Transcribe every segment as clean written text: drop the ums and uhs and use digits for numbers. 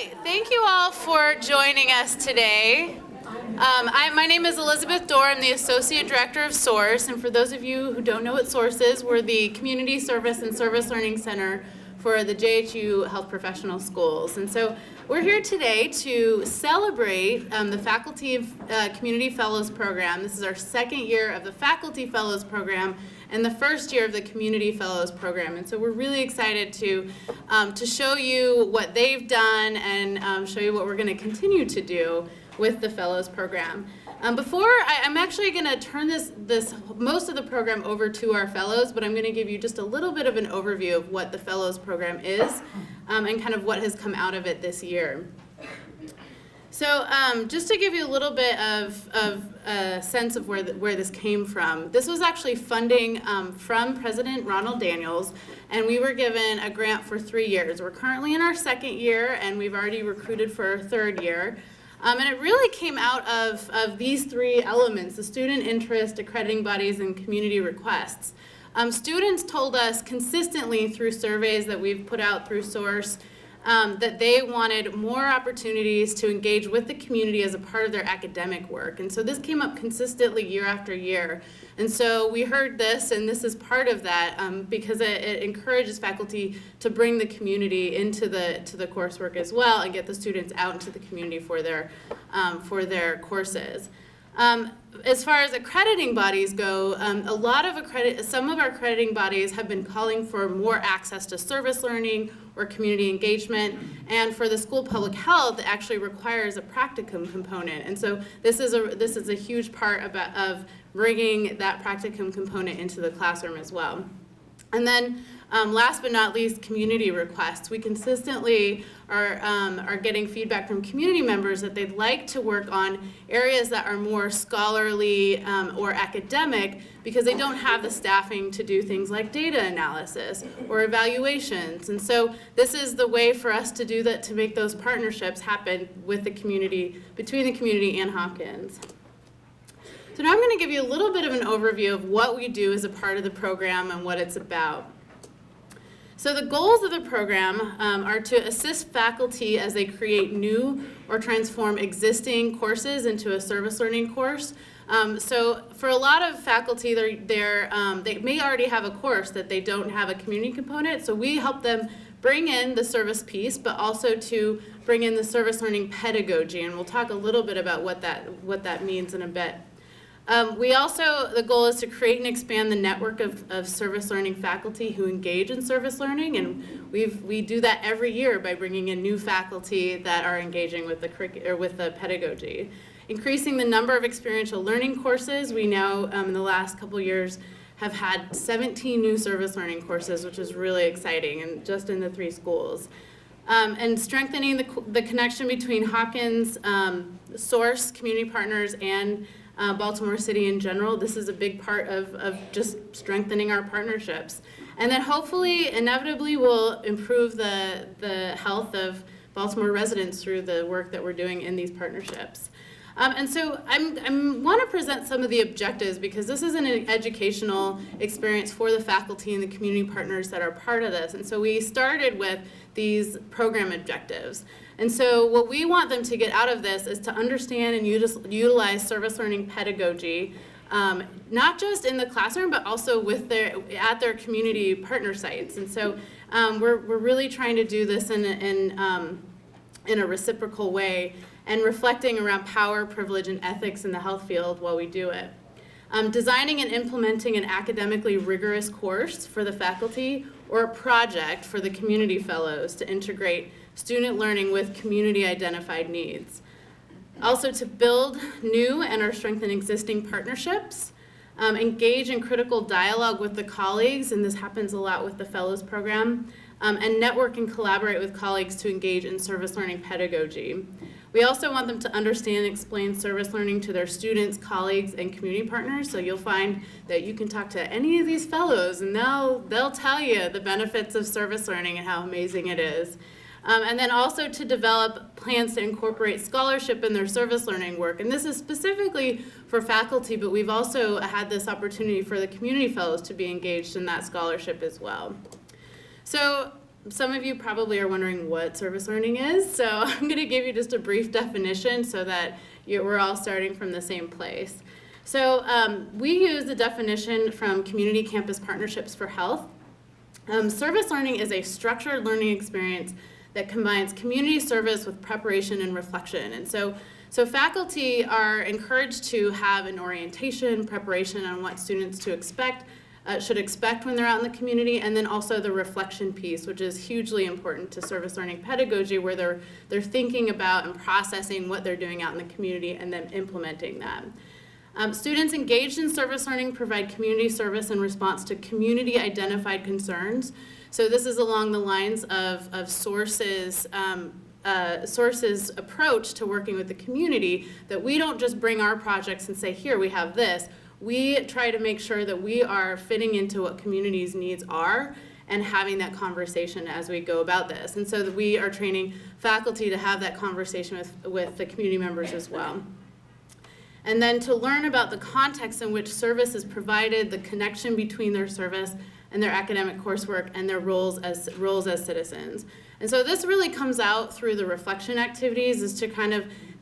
right, thank you all for joining us today. My name is Elizabeth Doerr. I'm the Associate Director of SOURCE, and for those of you who don't know what SOURCE is, we're the Community Service and Service Learning Center for the JHU Health Professional Schools. And so we're here today to celebrate the Faculty Community Fellows Program. This is our second year of the Faculty Fellows Program and the first year of the Community Fellows Program. And so we're really excited to show you what they've done and show you what we're going to continue to do with the Fellows Program. I'm actually going to turn most of the program over to our fellows, but I'm going to give you just a little bit of an overview of what the Fellows Program is and kind of what has come out of it this year. So just to give you a little bit of a sense of where this came from, this was actually funding from President Ronald Daniels, and we were given a grant for 3 years. We're currently in our second year, and we've already recruited for our third year. And it really came out of these three elements: the student interest, accrediting bodies, and community requests. Students told us consistently through surveys that we've put out through SOURCE that they wanted more opportunities to engage with the community as a part of their academic work. And so this came up consistently year after year. And so we heard this, and this is part of that because it encourages faculty to bring the community into the coursework as well and get the students out into the community for their courses. As far as accrediting bodies go, some of our accrediting bodies have been calling for more access to service learning or community engagement, and for the school public health, it actually requires a practicum component. And so this is a huge part of bringing that practicum component into the classroom as well. And then last but not least, community requests. We consistently are getting feedback from community members that they'd like to work on areas that are more scholarly or academic because they don't have the staffing to do things like data analysis or evaluations. And so this is the way for us to do that, to make those partnerships happen with the community, between the community and Hopkins. So now I'm going to give you a little bit of an overview of what we do as a part of the program and what it's about. So the goals of the program are to assist faculty as they create new or transform existing courses into a service learning course. So for a lot of faculty, they may already have a course that they don't have a community component, so we help them bring in the service piece, but also to bring in the service learning pedagogy, and we'll talk a little bit about what that means in a bit. The goal is to create and expand the network of service learning faculty who engage in service learning, and we do that every year by bringing in new faculty that are engaging with the pedagogy. Increasing the number of experiential learning courses. We now, in the last couple years, have had 17 new service learning courses, which is really exciting, and just in the 3 schools. And strengthening the connection between Hopkins, SOURCE, community partners, and Baltimore City in general. This is a big part of just strengthening our partnerships. And then hopefully, inevitably, we'll improve the health of Baltimore residents through the work that we're doing in these partnerships. And so I want to present some of the objectives because this is an educational experience for the faculty and the community partners that are part of this. And so we started with these program objectives. And so what we want them to get out of this is to understand and utilize service learning pedagogy, not just in the classroom, but also at their community partner sites. And so we're really trying to do this in a reciprocal way and reflecting around power, privilege, and ethics in the health field while we do it. Designing and implementing an academically rigorous course for the faculty or a project for the community fellows to integrate student learning with community-identified needs. Also to build new and or strengthen existing partnerships, engage in critical dialogue with the colleagues, and this happens a lot with the Fellows Program, and network and collaborate with colleagues to engage in service learning pedagogy. We also want them to understand and explain service learning to their students, colleagues, and community partners. So you'll find that you can talk to any of these fellows and they'll tell you the benefits of service learning and how amazing it is. And then also to develop plans to incorporate scholarship in their service learning work. And this is specifically for faculty, but we've also had this opportunity for the community fellows to be engaged in that scholarship as well. So some of you probably are wondering what service learning is, so I'm going to give you just a brief definition so that we're all starting from the same place. So we use the definition from Community Campus Partnerships for Health. Service learning is a structured learning experience that combines community service with preparation and reflection. And so faculty are encouraged to have an orientation, preparation on what students should expect when they're out in the community, and then also the reflection piece, which is hugely important to service learning pedagogy, where they're thinking about and processing what they're doing out in the community and then implementing that. Students engaged in service learning provide community service in response to community-identified concerns. So this is along the lines of SOURCE's approach to working with the community, that we don't just bring our projects and say, here, we have this. We try to make sure that we are fitting into what community's needs are and having that conversation as we go about this. And so that we are training faculty to have that conversation with the community members as well. And then to learn about the context in which service is provided, the connection between their service and their academic coursework and their roles as citizens. And so this really comes out through the reflection activities, is to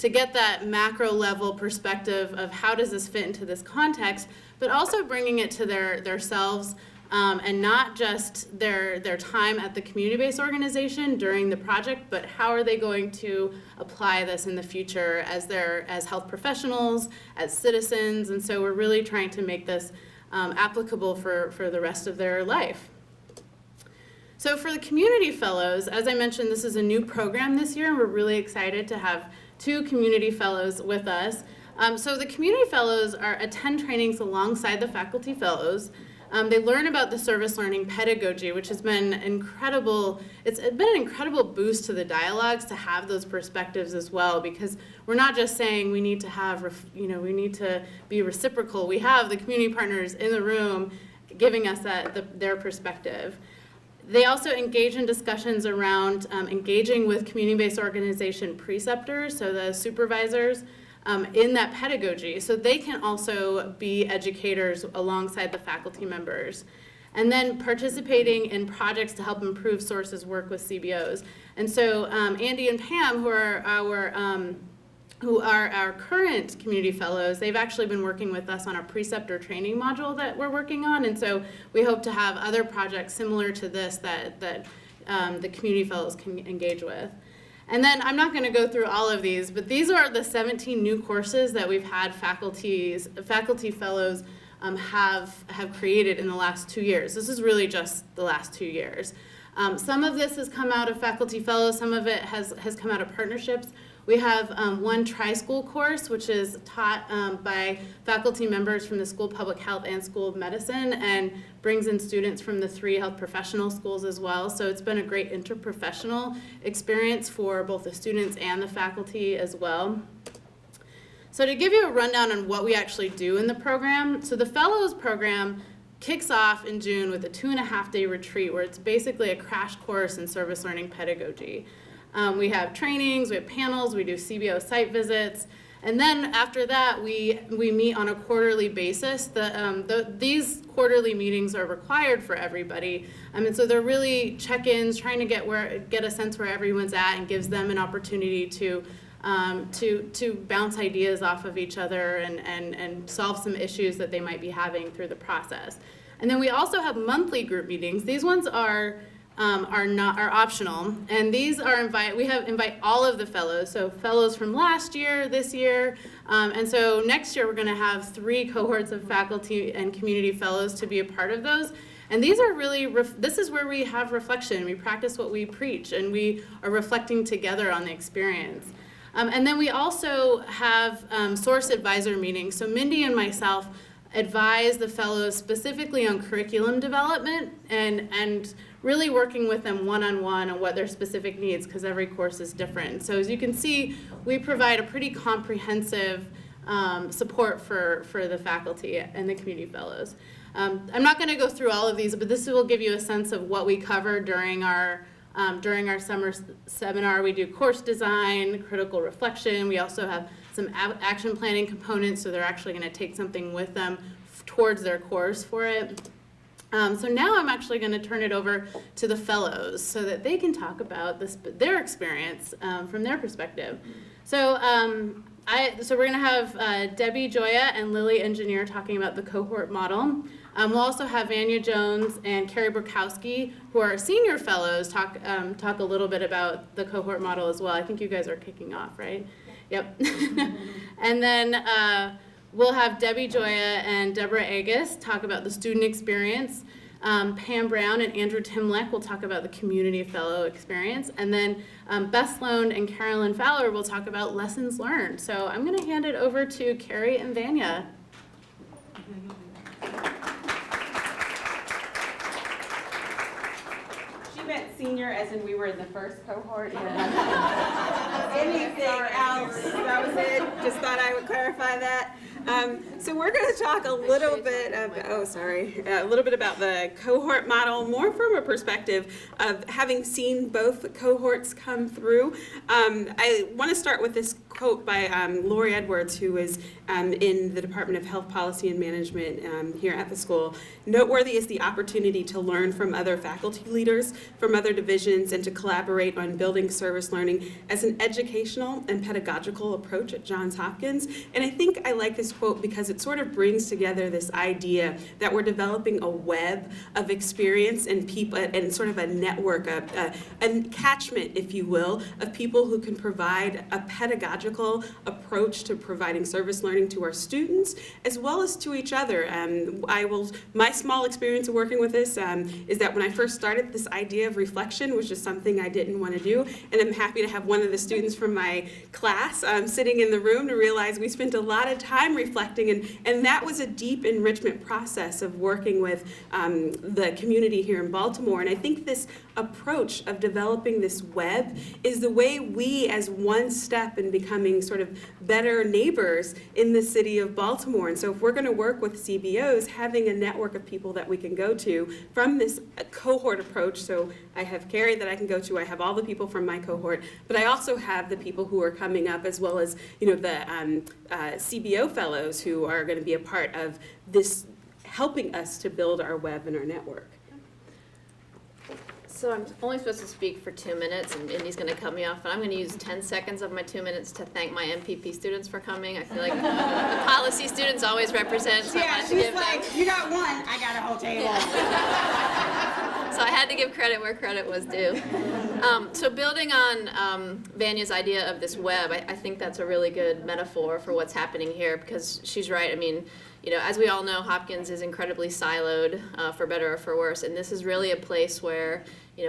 get that macro level perspective of how does this fit into this context, but also bringing it to their selves, and not just their time at the community-based organization during the project, but how are they going to apply this in the future as health professionals, as citizens. And so we're really trying to make this applicable for the rest of their life. So for the community fellows, as I mentioned, this is a new program this year, and we're really excited to have 2 community fellows with us. So the community fellows attend trainings alongside the faculty fellows. They learn about the service learning pedagogy, which has been incredible. It's been an incredible boost to the dialogues to have those perspectives as well, because we're not just saying we need to have, we need to be reciprocal. We have the community partners in the room giving us their perspective. They also engage in discussions around engaging with community-based organization preceptors, so the supervisors, in that pedagogy, so they can also be educators alongside the faculty members. And then participating in projects to help improve SOURCE's work with CBOs. And so Andy and Pam, who are our current community fellows, they've actually been working with us on a preceptor training module that we're working on, and so we hope to have other projects similar to this that the community fellows can engage with. And then I'm not going to go through all of these, but these are the 17 new courses that we've had faculty fellows have created in the last 2 years. This is really just the last 2 years. Some of this has come out of faculty fellows, some of it has come out of partnerships. We have one tri-school course, which is taught by faculty members from the School of Public Health and School of Medicine, and brings in students from the 3 health professional schools as well. So it's been a great interprofessional experience for both the students and the faculty as well. So to give you a rundown on what we actually do in the program, so the Fellows program kicks off in June with a 2.5-day retreat where it's basically a crash course in service learning pedagogy. We have trainings, we have panels, we do CBO site visits, and then after that we meet on a quarterly basis. These quarterly meetings are required for everybody, and so they're really check-ins, trying to get a sense where everyone's at, and gives them an opportunity to bounce ideas off of each other and solve some issues that they might be having through the process. And then we also have monthly group meetings. These ones are optional, and these are invite all of the fellows, so fellows from last year, this year, and so next year we're going to have 3 cohorts of faculty and community fellows to be a part of those. And these are really, this is where we have reflection, we practice what we preach, and we are reflecting together on the experience. And then we also have SOURCE advisor meetings. So Mindy and myself advise the fellows specifically on curriculum development and really working with them one-on-one on what their specific needs, because every course is different. So as you can see, we provide a pretty comprehensive support for the faculty and the community fellows. I'm not going to go through all of these, but this will give you a sense of what we cover during our summer seminar. We do course design, critical reflection. We also have some action planning components, so they're actually going to take something with them towards their course for it. So now I'm actually going to turn it over to the fellows so that they can talk about their experience from their perspective. So so we're going to have Debbie, Gioia, and Lilly, engineer, talking about the cohort model. We'll also have Vanya Jones and Carey Borkoski, who are senior fellows, talk a little bit about the cohort model as well. I think you guys are kicking off, right? Yep. And then we'll have Debbie, Gioia, and Deborah Agus talk about the student experience. Pam Brown and Andrew Timlek will talk about the community fellow experience. And then Beth Sloan and Carolyn Fowler will talk about lessons learned. So I'm going to hand it over to Carey and Vanya. She meant senior as in we were in the first cohort. Anything else? That was it. Just thought I would clarify that. So we're going to talk a little bit of, a little bit about the cohort model, more from a perspective of having seen both cohorts come through. I want to start with this quote by Lori Edwards, who is in the Department of Health Policy and Management here at the school. Noteworthy is the opportunity to learn from other faculty leaders from other divisions and to collaborate on building service learning as an educational and pedagogical approach at Johns Hopkins. And I think I like this quote because it sort of brings together this idea that we're developing a web of experience and people and sort of a network, a catchment, if you will, of people who can provide a pedagogical approach to providing service learning to our students as well as to each other. My small experience of working with this is that when I first started, this idea of reflection was just something I didn't want to do, and I'm happy to have one of the students from my class sitting in the room to realize we spent a lot of time reflecting, and that was a deep enrichment process of working with the community here in Baltimore. And I think this approach of developing this web is the way we, as one step in becoming sort of better neighbors in the city of Baltimore. And so if we're going to work with CBOs, having a network of people that we can go to from this cohort approach. So I have Carey that I can go to, I have all the people from my cohort, but I also have the people who are coming up, as well as the CBO fellows who are going to be a part of this, helping us to build our web and our network. So I'm only supposed to speak for 2 minutes, and Indy's going to cut me off, and I'm going to use 10 seconds of my 2 minutes to thank my MPP students for coming. I feel like the policy students always represent, so I wanted to give them. You got one, I got a whole table. So I had to give credit where credit was due. So building on Vanya's idea of this web, I think that's a really good metaphor for what's happening here, because she's right. I mean, as we all know, Hopkins is incredibly siloed, for better or for worse, and this is really a place where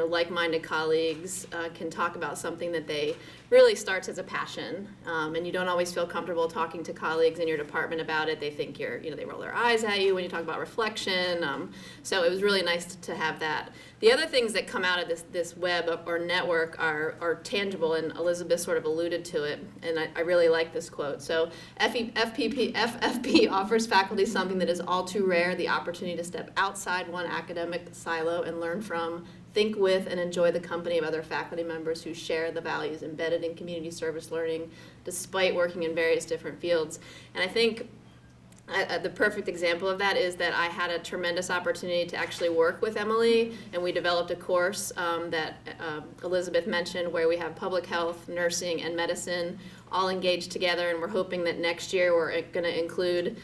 like-minded colleagues can talk about something that they really starts as a passion, and you don't always feel comfortable talking to colleagues in your department about it. They think they roll their eyes at you when you talk about reflection. So it was really nice to have that. The other things that come out of this web or network are tangible, and Elizabeth sort of alluded to it, and I really like this quote. So FFP offers faculty something that is all too rare, the opportunity to step outside one academic silo and learn from, think with, and enjoy the company of other faculty members who share the values embedded in community service learning despite working in various different fields. And I think the perfect example of that is that I had a tremendous opportunity to actually work with Emily, and we developed a course that Elizabeth mentioned, where we have public health, nursing, and medicine all engaged together, and we're hoping that next year we're going to include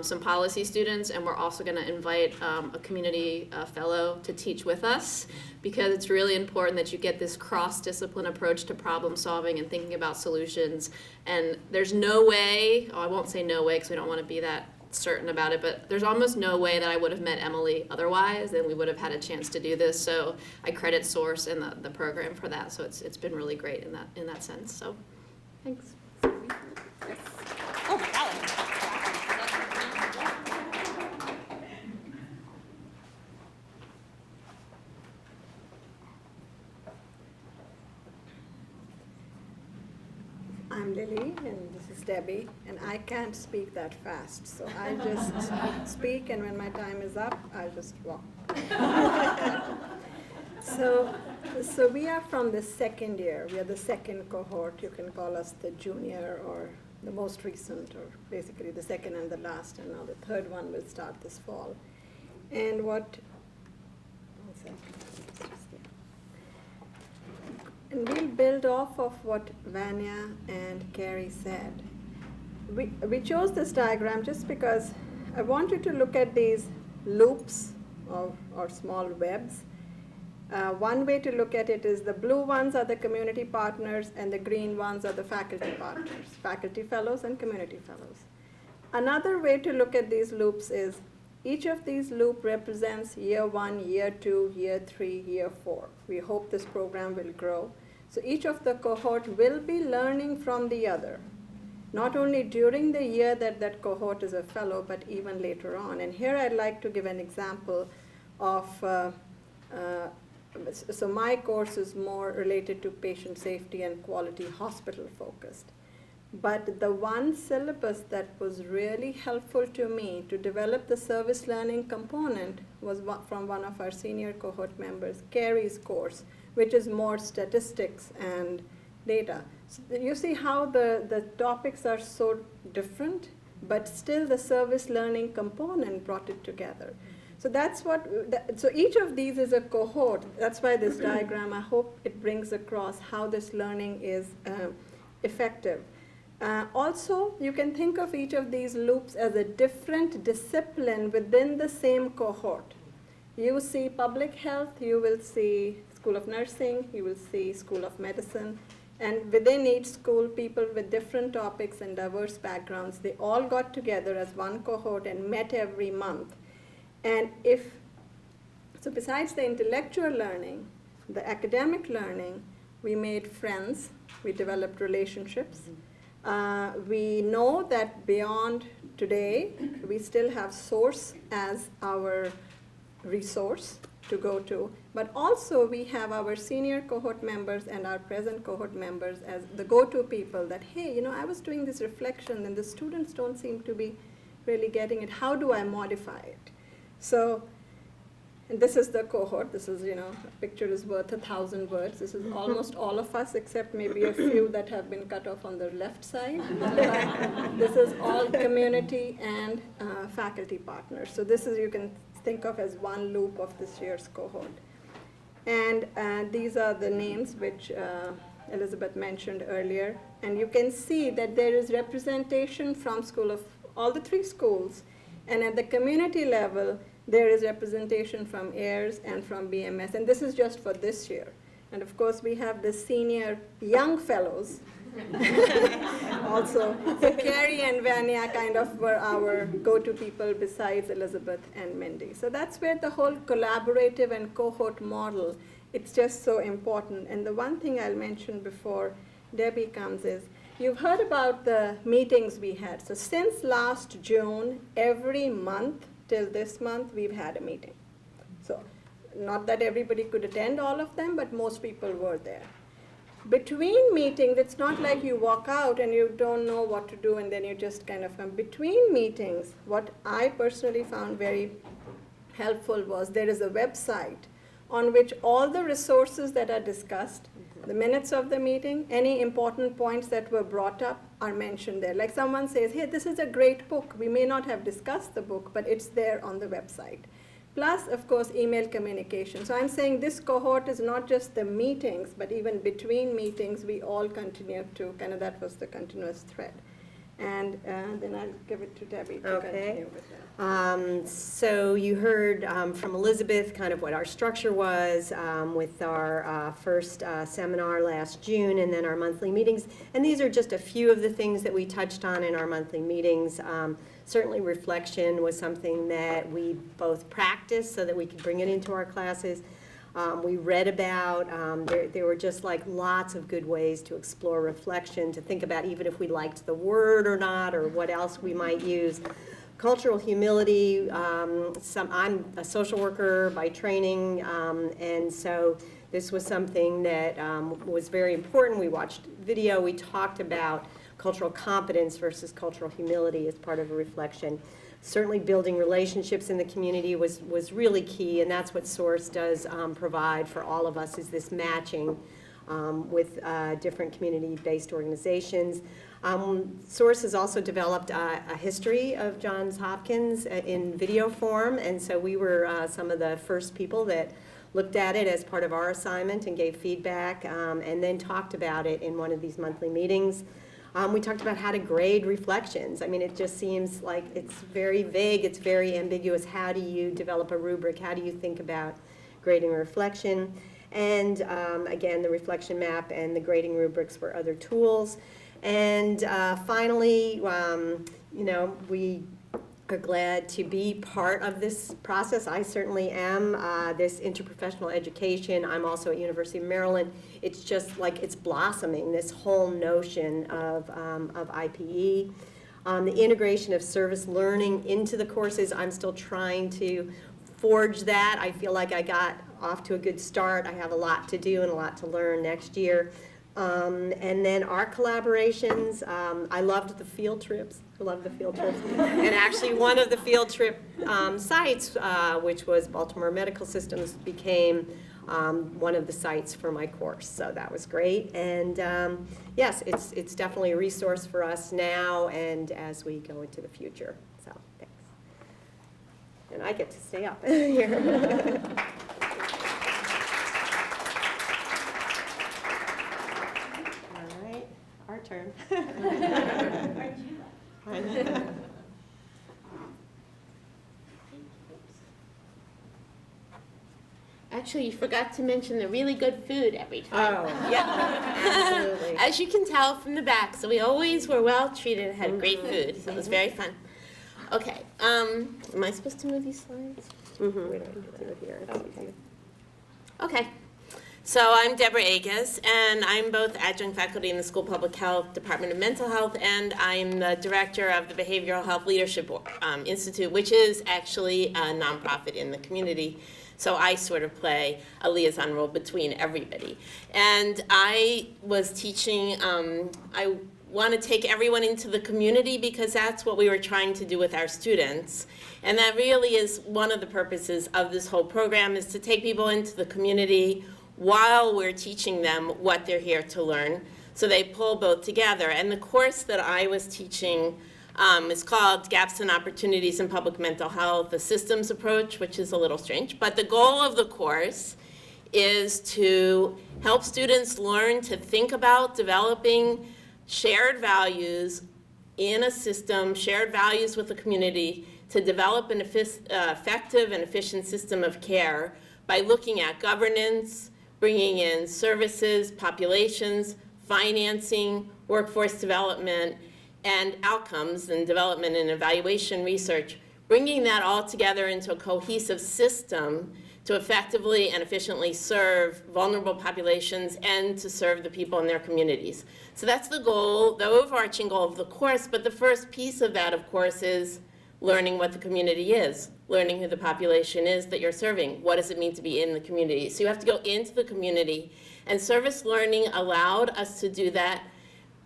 some policy students, and we're also going to invite a community fellow to teach with us, because it's really important that you get this cross-discipline approach to problem solving and thinking about solutions. And there's no way, I won't say no way because we don't want to be that certain about it, but there's almost no way that I would have met Emily otherwise, and we would have had a chance to do this. So I credit SOURCE and the program for that. So it's been really great in that sense. So thanks. Oh, Alan. I'm Lilly, and this is Debbie, and I can't speak that fast, so I just speak, and when my time is up, I'll just walk. So we are from the second year. We are the second cohort. You can call us the junior or the most recent, or basically the second and the last, and now the third one will start this fall. And what And we'll build off of what Vanya and Carey said. We chose this diagram just because I want you to look at these loops or small webs. One way to look at it is the blue ones are the community partners and the green ones are the faculty partners, faculty fellows and community fellows. Another way to look at these loops is each of these loops represents year 1, year 2, year 3, year 4. We hope this program will grow. So each of the cohort will be learning from the other, not only during the year that cohort is a fellow, but even later on. And here I'd like to give an example of, so my course is more related to patient safety and quality hospital focused. But the one syllabus that was really helpful to me to develop the service learning component was from one of our senior cohort members, Carey's course, which is more statistics and data. So you see how the topics are so different, but still the service learning component brought it together. So that's what, so each of these is a cohort. That's why this diagram, I hope it brings across how this learning is effective. Also, you can think of each of these loops as a different discipline within the same cohort. You see public health, you will see School of Nursing, you will see School of Medicine, and within each school, people with different topics and diverse backgrounds, they all got together as one cohort and met every month. And so besides the intellectual learning, the academic learning, we made friends, we developed relationships. We know that beyond today, we still have SOURCE as our resource to go to, but also we have our senior cohort members and our present cohort members as the go-to people that, hey, I was doing this reflection and the students don't seem to be really getting it. How do I modify it? So, and this is the cohort. This is, a picture is worth 1,000 words. This is almost all of us, except maybe a few that have been cut off on the left side. This is all community and faculty partners. So this is, you can think of as one loop of this year's cohort. And these are the names which Elizabeth mentioned earlier. And you can see that there is representation from all the 3 schools. And at the community level, there is representation from AIRS and from BMS, and this is just for this year. And of course, we have the senior young fellows also. So Carey and Vanya kind of were our go-to people besides Elizabeth and Mindy. So that's where the whole collaborative and cohort model, it's just so important. And the one thing I'll mention before Debbie comes is, you've heard about the meetings we had. So since last June, every month, till this month, we've had a meeting. So not that everybody could attend all of them, but most people were there. Between meetings, it's not like you walk out and you don't know what to do and then you just kind of, between meetings, what I personally found very helpful was there is a website on which all the resources that are discussed, the minutes of the meeting, any important points that were brought up are mentioned there. Like someone says, hey, this is a great book. We may not have discussed the book, but it's there on the website. Plus, of course, email communication. So I'm saying this cohort is not just the meetings, but even between meetings, we all continue to, that was the continuous thread. And then I'll give it to Debbie to continue with that. So you heard from Elizabeth kind of what our structure was with our first seminar last June and then our monthly meetings. And these are just a few of the things that we touched on in our monthly meetings. Certainly reflection was something that we both practiced so that we could bring it into our classes. We read about, there were just like lots of good ways to explore reflection, to think about even if we liked the word or not, or what else we might use. Cultural humility, I'm a social worker by training, and so this was something that was very important. We watched video, we talked about cultural competence versus cultural humility as part of a reflection. Certainly building relationships in the community was really key, and that's what SOURCE does provide for all of us, is this matching with different community-based organizations. SOURCE has also developed a history of Johns Hopkins in video form, and so we were some of the first people that looked at it as part of our assignment and gave feedback, and then talked about it in one of these monthly meetings. We talked about how to grade reflections. I mean, it just seems like it's very vague, it's very ambiguous. How do you develop a rubric? How do you think about grading a reflection? And again, the reflection map and the grading rubrics were other tools. And finally, we are glad to be part of this process. I certainly am. This interprofessional education, I'm also at University of Maryland. It's just like it's blossoming, this whole notion of IPE. The integration of service learning into the courses, I'm still trying to forge that. I feel like I got off to a good start. I have a lot to do and a lot to learn next year. And then our collaborations, I loved the field trips. I love the field trips. And actually one of the field trip sites, which was Baltimore Medical Systems, became one of the sites for my course. So that was great. And yes, it's definitely a resource for us now and as we go into the future. So thanks. And I get to stay up here. Our turn. Actually, you forgot to mention the really good food every time. Oh, yeah, absolutely. As you can tell from the back, so we always were well treated and had great food, so it was very fun. Okay, am I supposed to move these slides? Mm-hmm. We don't do it here. Okay. So I'm Deborah Agus, and I'm both adjunct faculty in the School of Public Health, Department of Mental Health, and I'm the director of the Behavioral Health Leadership Institute, which is actually a nonprofit in the community. So I sort of play a liaison role between everybody. And I was teaching, I want to take everyone into the community because that's what we were trying to do with our students. And that really is one of the purposes of this whole program, is to take people into the community while we're teaching them what they're here to learn. So they pull both together. And the course that I was teaching is called Gaps and Opportunities in Public Mental Health, a Systems Approach, which is a little strange. But the goal of the course is to help students learn to think about developing shared values in a system, shared values with the community, to develop an effective and efficient system of care by looking at governance, bringing in services, populations, financing, workforce development, and outcomes and development and evaluation research, bringing that all together into a cohesive system to effectively and efficiently serve vulnerable populations and to serve the people in their communities. So that's the goal, the overarching goal of the course, but the first piece of that, of course, is learning what the community is, learning who the population is that you're serving. What does it mean to be in the community? So you have to go into the community, and service learning allowed us to do that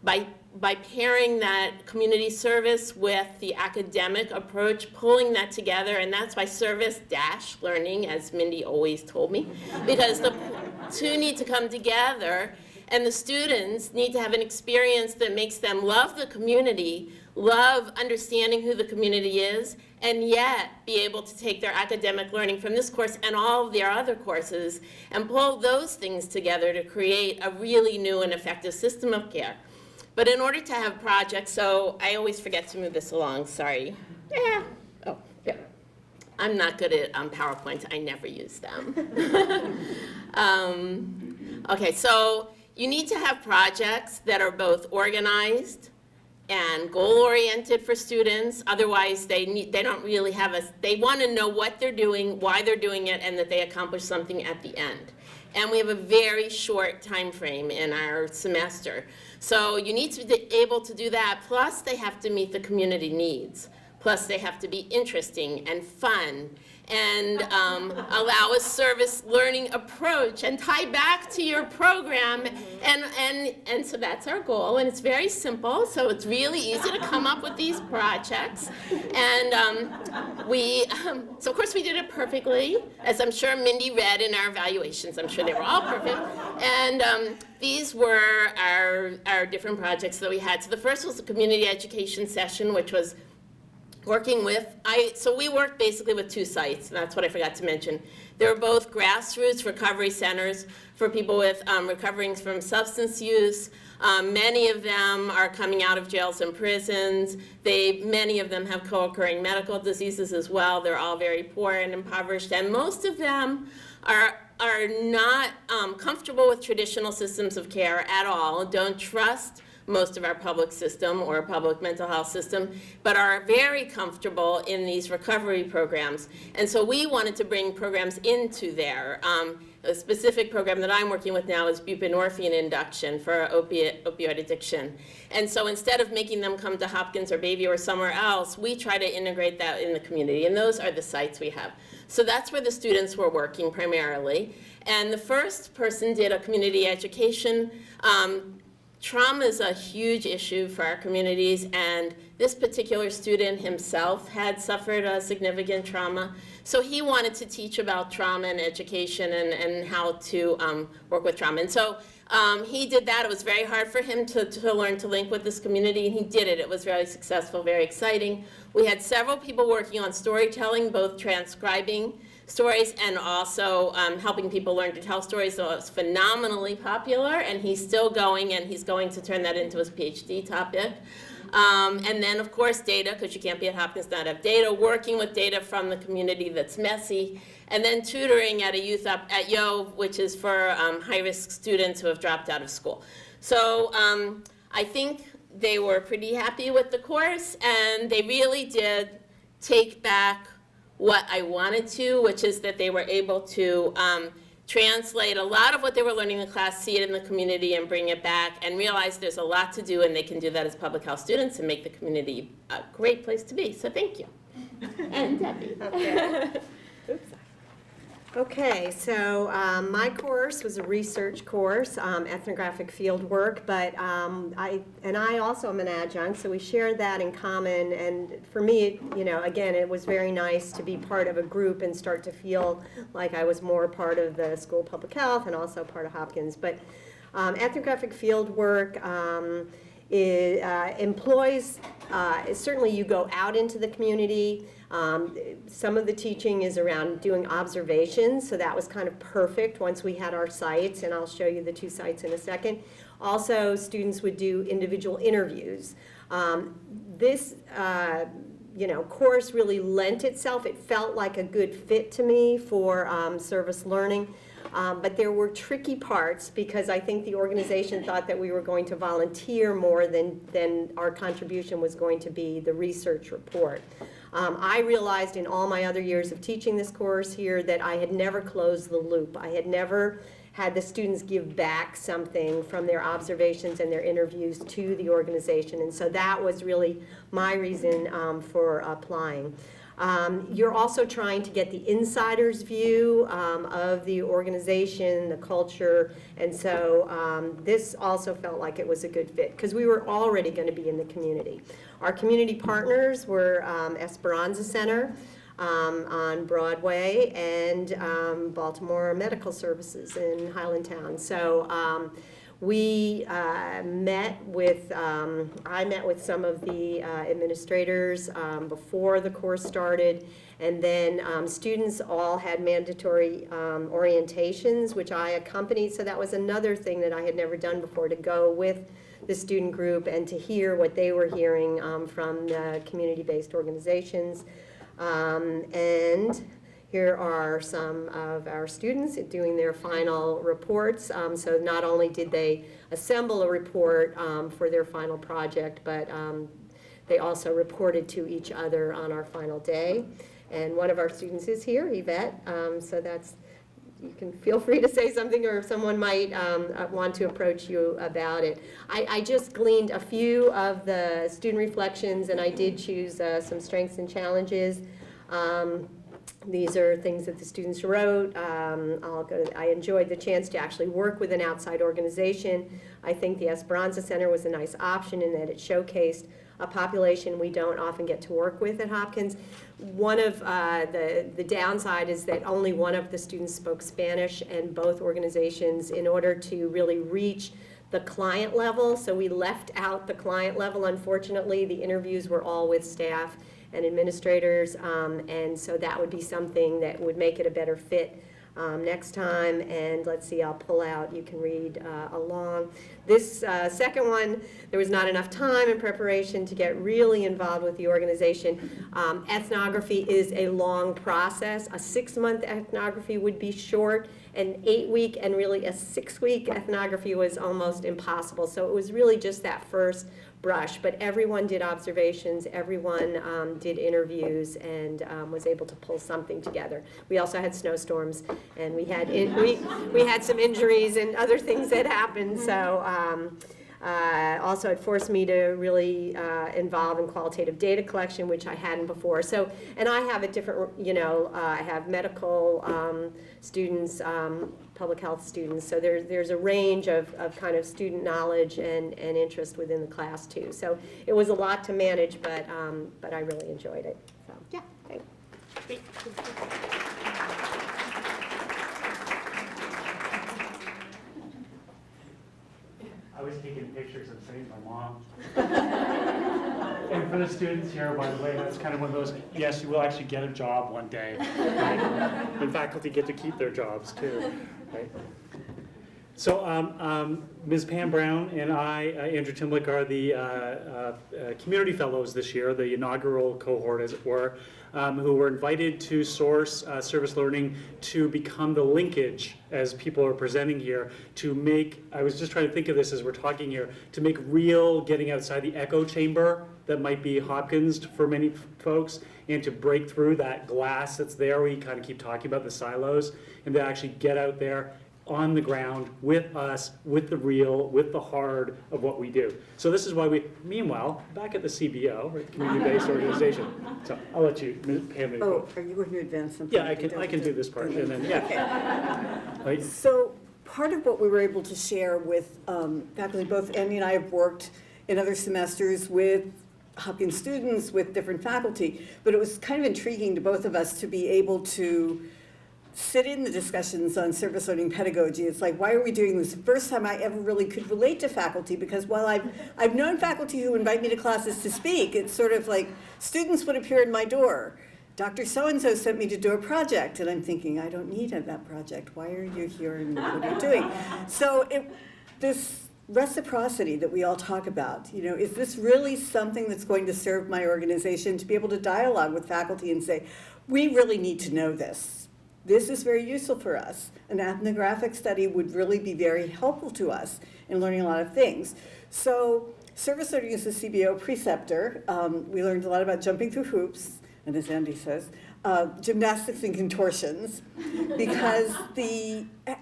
by pairing that community service with the academic approach, pulling that together, and that's why service-learning, as Mindy always told me, because the two need to come together, and the students need to have an experience that makes them love the community, love understanding who the community is, and yet be able to take their academic learning from this course and all of their other courses and pull those things together to create a really new and effective system of care. But in order to have projects, so I always forget to move this along, sorry. Yeah. Oh, yeah. I'm not good at PowerPoints. I never use them. Okay, so you need to have projects that are both organized and goal-oriented for students. Otherwise, they don't really have they want to know what they're doing, why they're doing it, and that they accomplish something at the end. And we have a very short time frame in our semester. So you need to be able to do that, plus they have to meet the community needs. Plus they have to be interesting and fun and allow a service learning approach and tie back to your program. And so that's our goal, and it's very simple, so it's really easy to come up with these projects. And so of course we did it perfectly, as I'm sure Mindy read in our evaluations. I'm sure they were all perfect. And these were our different projects that we had. So the first was the community education session, which was working with, so we worked basically with two sites, and that's what I forgot to mention. They were both grassroots recovery centers for people with recovering from substance use. Many of them are coming out of jails and prisons. Many of them have co-occurring medical diseases as well. They're all very poor and impoverished, and most of them are not comfortable with traditional systems of care at all, don't trust most of our public system or public mental health system, but are very comfortable in these recovery programs. And so we wanted to bring programs into there. A specific program that I'm working with now is buprenorphine induction for opioid addiction. And so instead of making them come to Hopkins or Bayview or somewhere else, we try to integrate that in the community, and those are the sites we have. So that's where the students were working primarily. And the first person did a community education. Trauma is a huge issue for our communities, and this particular student himself had suffered a significant trauma. So he wanted to teach about trauma and education and how to work with trauma. And so he did that. It was very hard for him to learn to link with this community, and he did it. It was very successful, very exciting. We had several people working on storytelling, both transcribing stories and also helping people learn to tell stories. So it was phenomenally popular, and he's still going, and he's going to turn that into his PhD topic. And then, of course, data, because you can't be at Hopkins not have data, working with data from the community that's messy, and then tutoring at a youth at Yo, which is for high-risk students who have dropped out of school. So I think they were pretty happy with the course, and they really did take back what I wanted to, which is that they were able to translate a lot of what they were learning in class, see it in the community, and bring it back, and realize there's a lot to do, and they can do that as public health students and make the community a great place to be. So thank you. And Debbie. Okay. Oops. Okay, so my course was a research course, ethnographic fieldwork, but I also am an adjunct, so we shared that in common. And for me, again, it was very nice to be part of a group and start to feel like I was more part of the School of Public Health and also part of Hopkins. But ethnographic fieldwork employs, certainly you go out into the community. Some of the teaching is around doing observations, so that was kind of perfect once we had our sites, and I'll show you the 2 sites in a second. Also, students would do individual interviews. This course really lent itself. It felt like a good fit to me for service learning. But there were tricky parts because I think the organization thought that we were going to volunteer more than our contribution was going to be the research report. I realized in all my other years of teaching this course here that I had never closed the loop. I had never had the students give back something from their observations and their interviews to the organization, and so that was really my reason for applying. You're also trying to get the insider's view of the organization, the culture, and so this also felt like it was a good fit because we were already going to be in the community. Our community partners were Esperanza Center on Broadway and Baltimore Medical Services in Highlandtown. So we met with, I met with some of the administrators before the course started, and then students all had mandatory orientations, which I accompanied, so that was another thing that I had never done before, to go with the student group and to hear what they were hearing from the community-based organizations. And here are some of our students doing their final reports. So not only did they assemble a report for their final project, but they also reported to each other on our final day. And one of our students is here, Yvette, so that's, you can feel free to say something, or someone might want to approach you about it. I just gleaned a few of the student reflections, and I did choose some strengths and challenges. These are things that the students wrote. I enjoyed the chance to actually work with an outside organization. I think the Esperanza Center was a nice option in that it showcased a population we don't often get to work with at Hopkins. One of the downside is that only one of the students spoke Spanish, and both organizations, in order to really reach the client level, so we left out the client level, unfortunately. The interviews were all with staff, and administrators, and so that would be something that would make it a better fit next time. And let's see, I'll pull out, you can read along. This second one, there was not enough time in preparation to get really involved with the organization. Ethnography is a long process. A 6-month ethnography would be short. An 8-week and really a 6-week ethnography was almost impossible. So it was really just that first brush, but everyone did observations, everyone did interviews, and was able to pull something together. We also had snowstorms, and we had some injuries and other things that happened. So also it forced me to really involve in qualitative data collection, which I hadn't before. So, and I have a different, I have medical students, public health students. So there's a range of kind of student knowledge and interest within the class too. So it was a lot to manage, but I really enjoyed it. So yeah, thanks. Great. I was taking pictures and sending my mom. And for the students here, by the way, that's kind of one of those, yes, you will actually get a job one day. Right? And faculty get to keep their jobs too, right? So Ms. Pam Brown and I, Andrew Timlick, are the community fellows this year, the inaugural cohort, as it were, who were invited to SOURCE Service Learning to become the linkage, as people are presenting here, to make, I was just trying to think of this as we're talking here, to make real getting outside the echo chamber that might be Hopkins for many folks, and to break through that glass that's there. We kind of keep talking about the silos, and to actually get out there on the ground with us, with the real, with the hard of what we do. So this is why we, meanwhile, back at the CBO, right, community-based organization. So I'll let you, Pam. Oh, are you going to advance something? Yeah, I can do this part, and then, yeah. Right. So part of what we were able to share with faculty, both Andy and I have worked in other semesters with Hopkins students, with different faculty, but it was kind of intriguing to both of us to be able to sit in the discussions on service learning pedagogy. It's like, why are we doing this? The first time I ever really could relate to faculty, because while I've known faculty who invite me to classes to speak, it's sort of like students would appear in my door. Dr. So-and-so sent me to do a project, and I'm thinking, I don't need that project. Why are you here and what are you doing? So this reciprocity that we all talk about, is this really something that's going to serve my organization, to be able to dialogue with faculty and say, we really need to know this. This is very useful for us. An ethnographic study would really be very helpful to us in learning a lot of things. So service learning is a CBO preceptor. We learned a lot about jumping through hoops, and as Andy says, gymnastics and contortions, because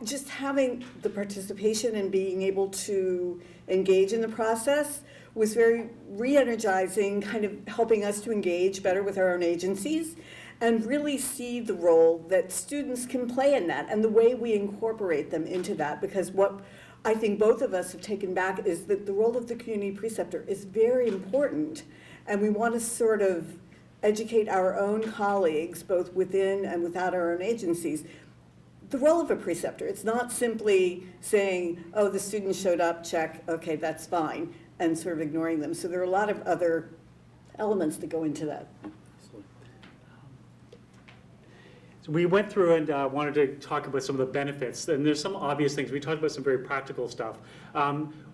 just having the participation and being able to engage in the process was very re-energizing, kind of helping us to engage better with our own agencies and really see the role that students can play in that and the way we incorporate them into that. Because what I think both of us have taken back is that the role of the community preceptor is very important, and we want to sort of educate our own colleagues, both within and without our own agencies. The role of a preceptor, it's not simply saying, oh, the student showed up, check, okay, that's fine, and sort of ignoring them. So there are a lot of other elements that go into that. So we went through and wanted to talk about some of the benefits, and there's some obvious things. We talked about some very practical stuff.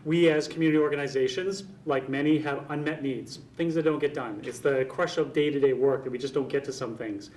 We as community organizations, like many, have unmet needs, things that don't get done. It's the crush of day-to-day work that we just don't get to some things.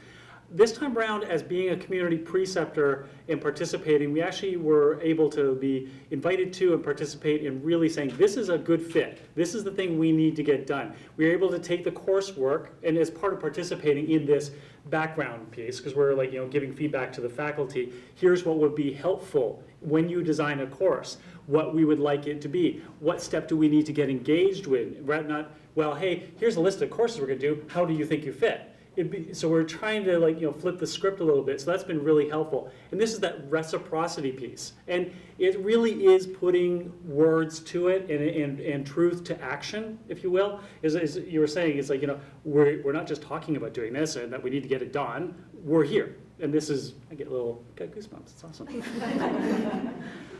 This time around, as being a community preceptor and participating, we actually were able to be invited to and participate in really saying, this is a good fit. This is the thing we need to get done. We were able to take the coursework, and as part of participating in this background piece, because we're like, giving feedback to the faculty, here's what would be helpful when you design a course, what we would like it to be, what step do we need to get engaged with, rather not, well, hey, here's a list of courses we're gonna do, how do you think you fit? So we're trying to flip the script a little bit, so that's been really helpful. And this is that reciprocity piece. And it really is putting words to it and truth to action, if you will. As you were saying, it's like, we're not just talking about doing this and that we need to get it done. We're here. and this is, I got goosebumps, it's awesome.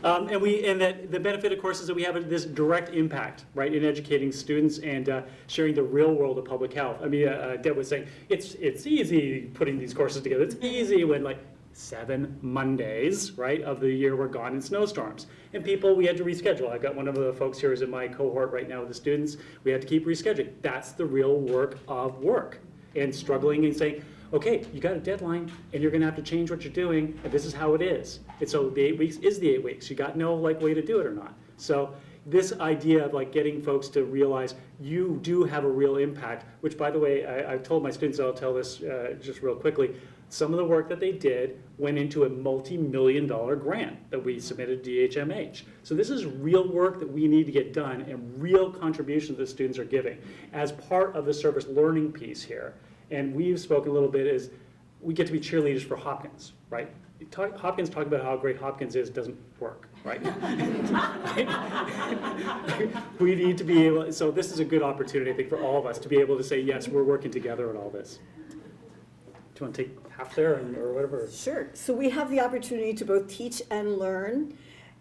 And that the benefit, of course, is that we have this direct impact, right, in educating students and sharing the real world of public health. I mean, Deb was saying, it's easy putting these courses together. It's easy when, like, 7 Mondays, right, of the year were gone in snowstorms. And we had to reschedule. I got one of the folks here who's in my cohort right now with the students. We had to keep rescheduling. That's the real work of work. And struggling and saying, okay, you got a deadline and you're gonna have to change what you're doing, and this is how it is. And so the 8 weeks is the 8 weeks. You got no way to do it or not. So this idea of getting folks to realize you do have a real impact, which, by the way, I've told my students, I'll tell this just real quickly, some of the work that they did went into a multi-million-dollar grant that we submitted to DHMH. So this is real work that we need to get done and real contributions that students are giving as part of the service learning piece here. And we've spoken a little bit is we get to be cheerleaders for Hopkins, right? Hopkins talking about how great Hopkins is doesn't work, right? We need to be able, so this is a good opportunity, I think, for all of us to be able to say, yes, we're working together on all this. Do you want to take half there or whatever? Sure. So we have the opportunity to both teach and learn,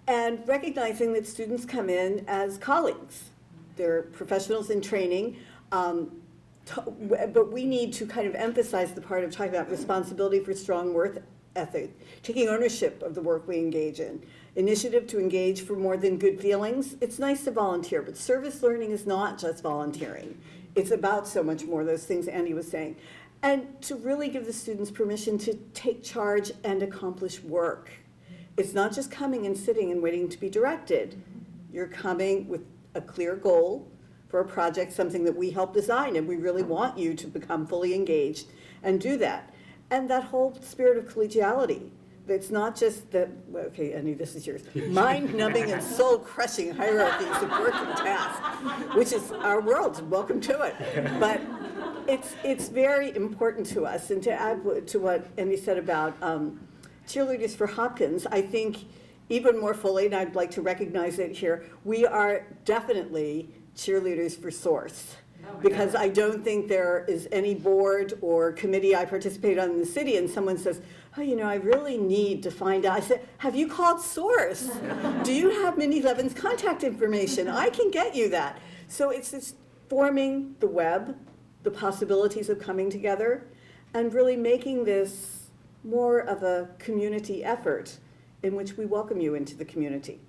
and recognizing that students come in as colleagues. They're professionals in training, but we need to kind of emphasize the part of talking about responsibility for strong work ethic, taking ownership of the work we engage in, initiative to engage for more than good feelings. It's nice to volunteer, but service learning is not just volunteering. It's about so much more, those things Andy was saying. And to really give the students permission to take charge and accomplish work. It's not just coming and sitting and waiting to be directed. You're coming with a clear goal for a project, something that we help design, and we really want you to become fully engaged and do that. And that whole spirit of collegiality. It's not just that, well, okay, Andy, this is yours. Mind-numbing and soul-crushing hierarchies of work and task, which is our world. Welcome to it. But it's very important to us. And to add to what Andy said about cheerleaders for Hopkins, I think even more fully, and I'd like to recognize it here, we are definitely cheerleaders for SOURCE. Because I don't think there is any board or committee I participate on in the city and someone says, oh, I really need to find out. I said, have you called SOURCE? Do you have Mindy Levin's contact information? I can get you that. So it's just forming the web, the possibilities of coming together, and really making this more of a community effort in which we welcome you into the community.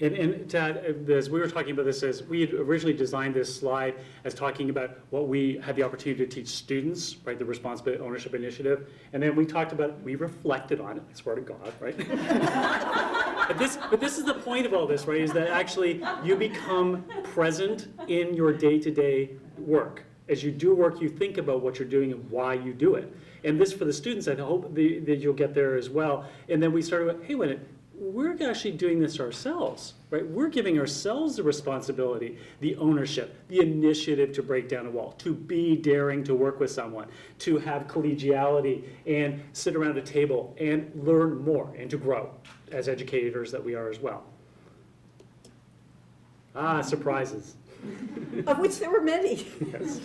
And to add, as we were talking about this, as we had originally designed this slide as talking about what we had the opportunity to teach students, right, the responsibility ownership initiative, and then we talked about, we reflected on it, I swear to God, right? But this is the point of all this, right, is that actually you become present in your day-to-day work. As you do work, you think about what you're doing and why you do it. And this for the students, I hope that you'll get there as well. And then we started with, hey, wait a minute, we're actually doing this ourselves, right? We're giving ourselves the responsibility, the ownership, the initiative to break down a wall, to be daring to work with someone, to have collegiality and sit around a table and learn more and to grow as educators that we are as well. Surprises. Of which there were many, Yes.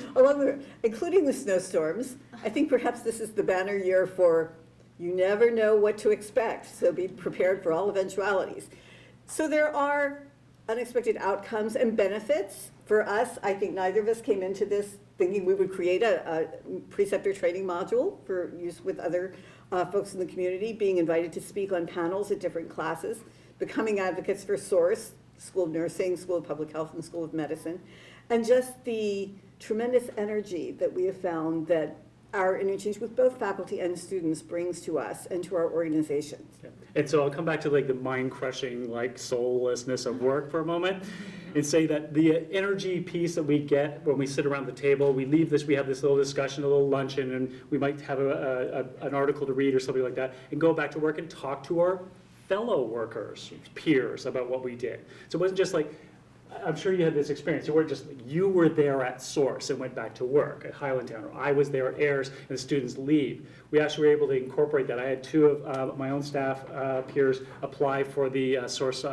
including the snowstorms. I think perhaps this is the banner year for you never know what to expect, so be prepared for all eventualities. So there are unexpected outcomes and benefits. For us, I think neither of us came into this thinking we would create a preceptor training module for use with other folks in the community, being invited to speak on panels at different classes, becoming advocates for SOURCE, School of Nursing, School of Public Health, and School of Medicine, and just the tremendous energy that we have found that our interchange with both faculty and students brings to us and to our organizations. Yeah. And so I'll come back to the mind-crushing, soullessness of work for a moment and say that the energy piece that we get when we sit around the table, we leave this, we have this little discussion, a little luncheon, and we might have an article to read or something like that, and go back to work and talk to our fellow workers, peers, about what we did. So it wasn't just I'm sure you had this experience. You were there at SOURCE and went back to work at Highlandtown, or I was there at AIRS and the students leave. We actually were able to incorporate that. I had two of my own staff peers apply for the SOURCE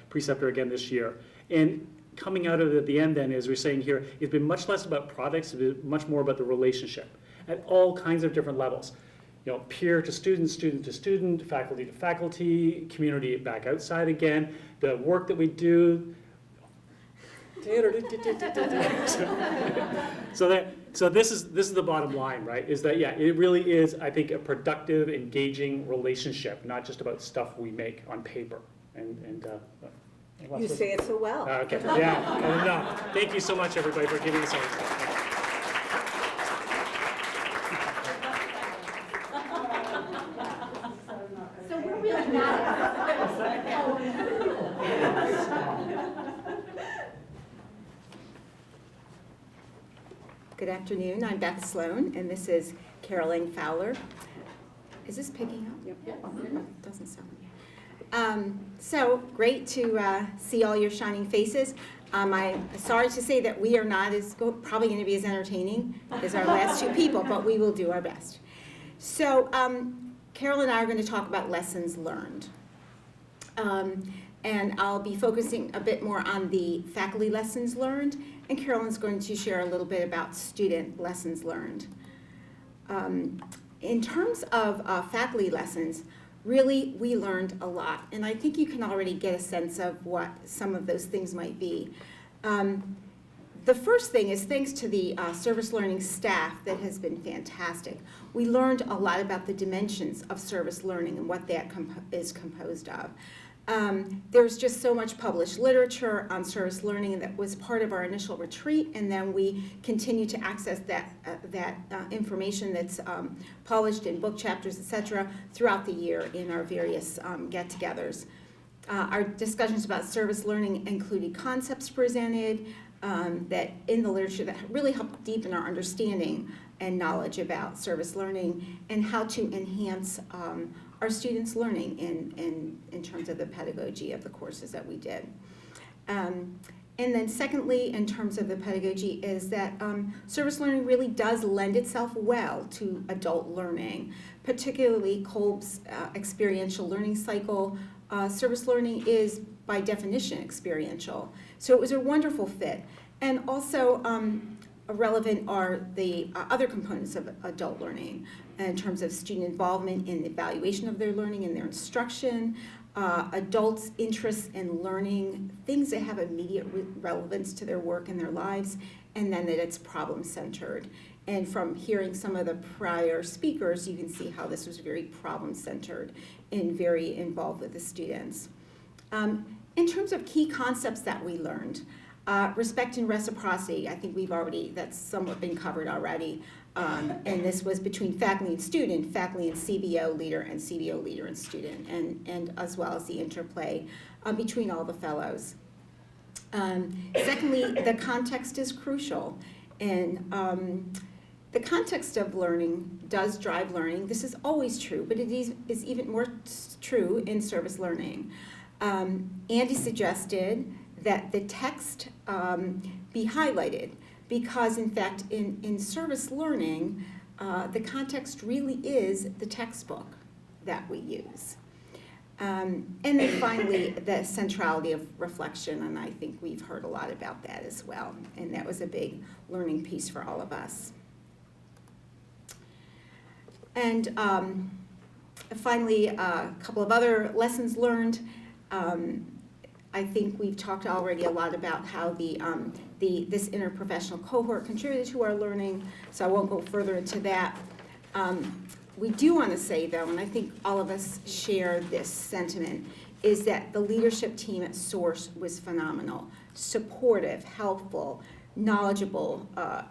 preceptor again this year. And coming out of it at the end then, as we're saying here, it's been much less about products, it's been much more about the relationship at all kinds of different levels. peer to student, student to student, faculty to faculty, community back outside again, the work that we do. So this is the bottom line, right? Is that, yeah, it really is, I think, a productive, engaging relationship, not just about stuff we make on paper. You say it so well. Okay, yeah, no. Thank you so much, everybody, for giving us all this stuff. So we're really not. Good afternoon, I'm Beth Sloan, and this is Carolyn Fowler. Is this picking up? Yep. It doesn't sound. So great to see all your shining faces. I'm sorry to say that we are not probably going to be as entertaining as our last two people, but we will do our best. So Carol and I are going to talk about lessons learned. And I'll be focusing a bit more on the faculty lessons learned, and Carolyn's going to share a little bit about student lessons learned. In terms of faculty lessons, really we learned a lot, and I think you can already get a sense of what some of those things might be. The first thing is thanks to the service learning staff that has been fantastic. We learned a lot about the dimensions of service learning and what that is composed of. There's just so much published literature on service learning that was part of our initial retreat, and then we continue to access that information that's published in book chapters, etc., throughout the year in our various get-togethers. Our discussions about service learning included concepts presented that in the literature that really helped deepen our understanding and knowledge about service learning and how to enhance our students' learning in terms of the pedagogy of the courses that we did. And then secondly, in terms of the pedagogy, is that service learning really does lend itself well to adult learning, particularly Kolb's experiential learning cycle. Service learning is, by definition, experiential. So it was a wonderful fit. And also relevant are the other components of adult learning in terms of student involvement in the evaluation of their learning and their instruction, adults' interests in learning, things that have immediate relevance to their work and their lives, and then that it's problem-centered. And from hearing some of the prior speakers, you can see how this was very problem-centered and very involved with the students. In terms of key concepts that we learned, respect and reciprocity, I think that's somewhat been covered already. And this was between faculty and student, faculty and CBO leader, and CBO leader and student, and as well as the interplay between all the fellows. Secondly, the context is crucial. And the context of learning does drive learning. This is always true, but it is even more true in service learning. Andy suggested that the text be highlighted because, in fact, in service learning, the context really is the textbook that we use. And then finally, the centrality of reflection, and I think we've heard a lot about that as well, and that was a big learning piece for all of us. And finally, a couple of other lessons learned. I think we've talked already a lot about how this interprofessional cohort contributed to our learning, so I won't go further into that. We do want to say, though, and I think all of us share this sentiment, is that the leadership team at SOURCE was phenomenal, supportive, helpful, knowledgeable,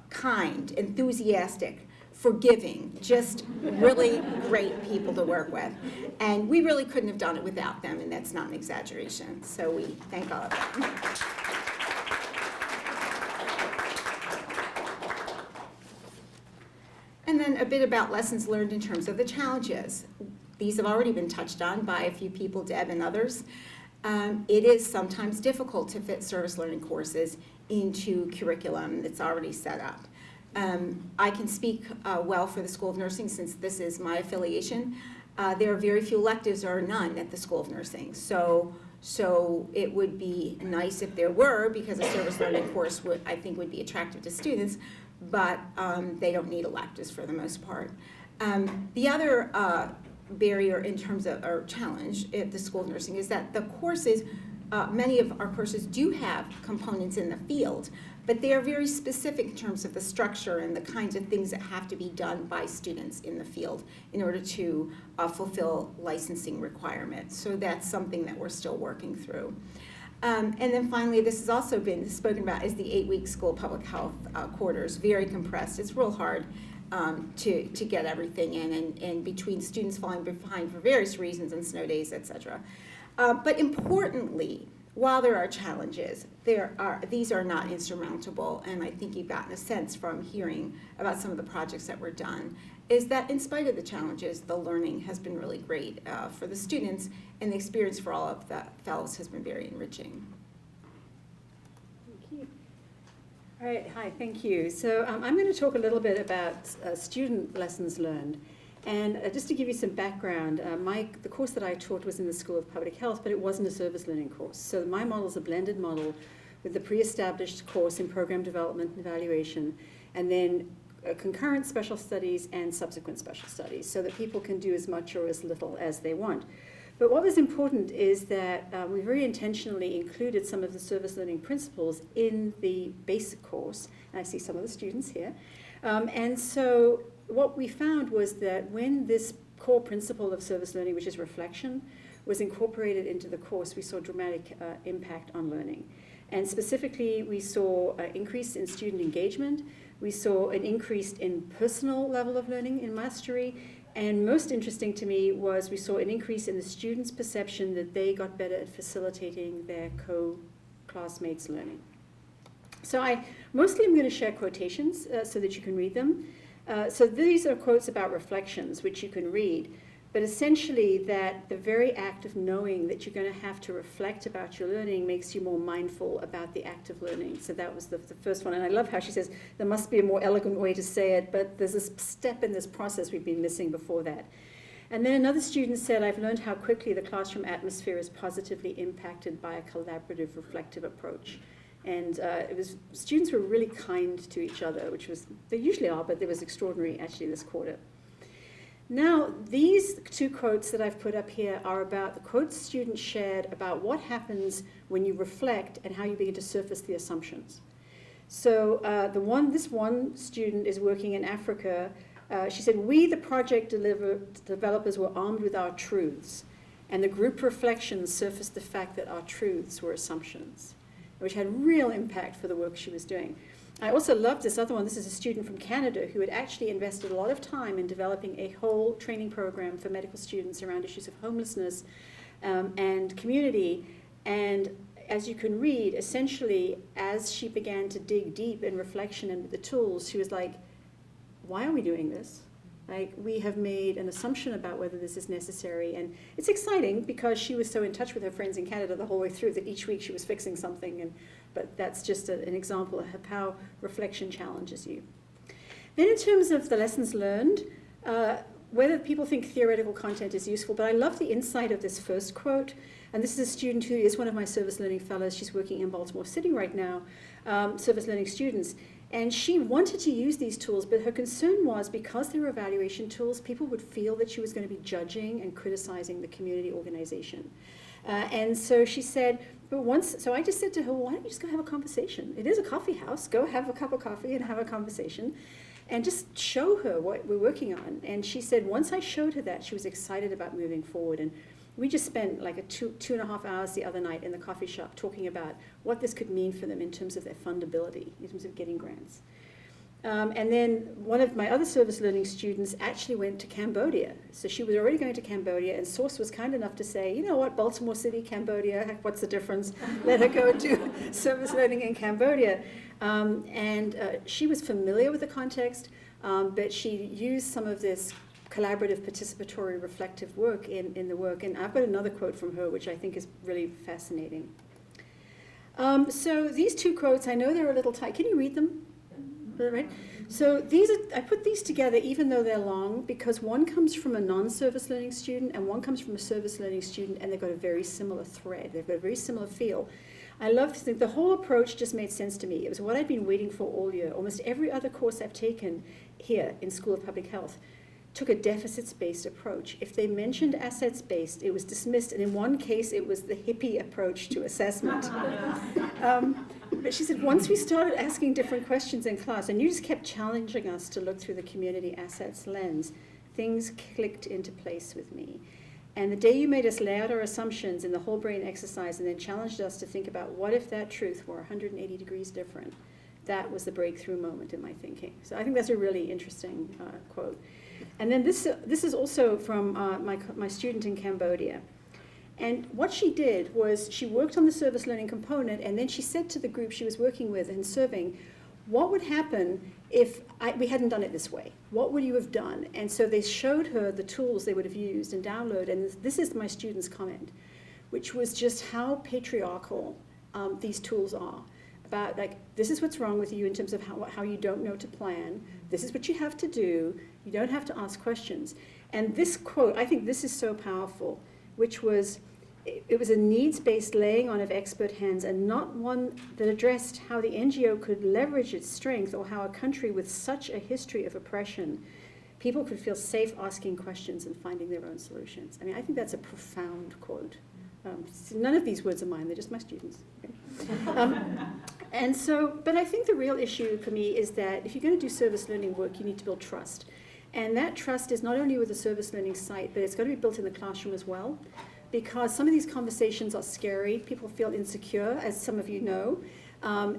kind, enthusiastic, forgiving, just really great people to work with. And we really couldn't have done it without them, and that's not an exaggeration. So we thank all of them. And then a bit about lessons learned in terms of the challenges. These have already been touched on by a few people, Deb and others. It is sometimes difficult to fit service learning courses into curriculum that's already set up. I can speak well for the School of Nursing since this is my affiliation. There are very few electives or none at the School of Nursing. So it would be nice if there were, because a service learning course I think would be attractive to students, but they don't need electives for the most part. The other barrier in terms of, or challenge at the School of Nursing is that the courses, many of our courses do have components in the field, but they are very specific in terms of the structure and the kinds of things that have to be done by students in the field in order to fulfill licensing requirements. So that's something that we're still working through. And then finally, this has also been spoken about as the 8-week school public health quarters, very compressed. It's real hard to get everything in, and between students falling behind for various reasons and snow days, et cetera. But importantly, while there are challenges, these are not insurmountable, and I think you've gotten a sense from hearing about some of the projects that were done, is that in spite of the challenges, the learning has been really great for the students, and the experience for all of the fellows has been very enriching. Thank you. All right, hi, thank you. So I'm going to talk a little bit about student lessons learned. And just to give you some background, the course that I taught was in the School of Public Health, but it wasn't a service learning course. So my model is a blended model with the pre-established course in program development and evaluation, and then concurrent special studies and subsequent special studies, so that people can do as much or as little as they want. But what was important is that we very intentionally included some of the service learning principles in the basic course, and I see some of the students here. And so what we found was that when this core principle of service learning, which is reflection, was incorporated into the course, we saw dramatic impact on learning. And specifically, we saw an increase in student engagement, we saw an increase in personal level of learning in mastery, and most interesting to me was we saw an increase in the students' perception that they got better at facilitating their co-classmates' learning. So I mostly am going to share quotations so that you can read them. So these are quotes about reflections, which you can read, but essentially that the very act of knowing that you're going to have to reflect about your learning makes you more mindful about the act of learning. So that was the first one, and I love how she says there must be a more elegant way to say it, but there's a step in this process we've been missing before that. And then another student said, I've learned how quickly the classroom atmosphere is positively impacted by a collaborative, reflective approach. And students were really kind to each other, which was, they usually are, but it was extraordinary actually this quarter. Now, these two quotes that I've put up here are about the quotes students shared about what happens when you reflect and how you begin to surface the assumptions. So this one student is working in Africa. She said, we, the project developers, were armed with our truths, and the group reflections surfaced the fact that our truths were assumptions, which had real impact for the work she was doing. I also loved this other one. This is a student from Canada who had actually invested a lot of time in developing a whole training program for medical students around issues of homelessness and community. And as you can read, essentially, as she began to dig deep in reflection and with the tools, she was like, why are we doing this? Like, we have made an assumption about whether this is necessary. And it's exciting because she was so in touch with her friends in Canada the whole way through that each week she was fixing something. But that's just an example of how reflection challenges you. Then in terms of the lessons learned, whether people think theoretical content is useful, but I love the insight of this first quote. And this is a student who is one of my service learning fellows. She's working in Baltimore City right now, service learning students. And she wanted to use these tools, but her concern was because they were evaluation tools, people would feel that she was going to be judging and criticizing the community organization. And so she said, so I just said to her, why don't you just go have a conversation? It is a coffee house. Go have a cup of coffee and have a conversation and just show her what we're working on. And she said, once I showed her that, she was excited about moving forward. And we just spent like two and a half hours the other night in the coffee shop talking about what this could mean for them in terms of their fundability, in terms of getting grants. And then one of my other service learning students actually went to Cambodia. So she was already going to Cambodia, and SOURCE was kind enough to say, you know what, Baltimore City, Cambodia, heck, what's the difference? Let her go do service learning in Cambodia. She was familiar with the context, but she used some of this collaborative, participatory, reflective work in the work. And I've got another quote from her, which I think is really fascinating. So these two quotes, I know they're a little tight. Can you read them? Right? So I put these together even though they're long because one comes from a non-service learning student and one comes from a service learning student, and they've got a very similar thread. They've got a very similar feel. I love to think the whole approach just made sense to me. It was what I'd been waiting for all year. Almost every other course I've taken here in School of Public Health, took a deficits-based approach. If they mentioned assets-based, it was dismissed, and in one case, it was the hippie approach to assessment. But she said, once we started asking different questions in class, and you just kept challenging us to look through the community assets lens, things clicked into place with me. And the day you made us lay out our assumptions in the whole brain exercise and then challenged us to think about what if that truth were 180 degrees different, that was the breakthrough moment in my thinking. So I think that's a really interesting quote. And then this is also from my student in Cambodia. And what she did was she worked on the service learning component, and then she said to the group she was working with and serving, what would happen if we hadn't done it this way? What would you have done? And so they showed her the tools they would have used and download. And this is my student's comment, which was just how patriarchal these tools are. About like, this is what's wrong with you in terms of how you don't know to plan. This is what you have to do. You don't have to ask questions. And this quote, I think this is so powerful, which was, it was a needs-based laying on of expert hands and not one that addressed how the NGO could leverage its strength or how a country with such a history of oppression, people could feel safe asking questions and finding their own solutions. I mean, I think that's a profound quote. None of these words are mine, they're just my students. Okay? And so, but I think the real issue for me is that if you're going to do service learning work, you need to build trust. And that trust is not only with the service learning site, but it's got to be built in the classroom as well. Because some of these conversations are scary. People feel insecure, as some of you know.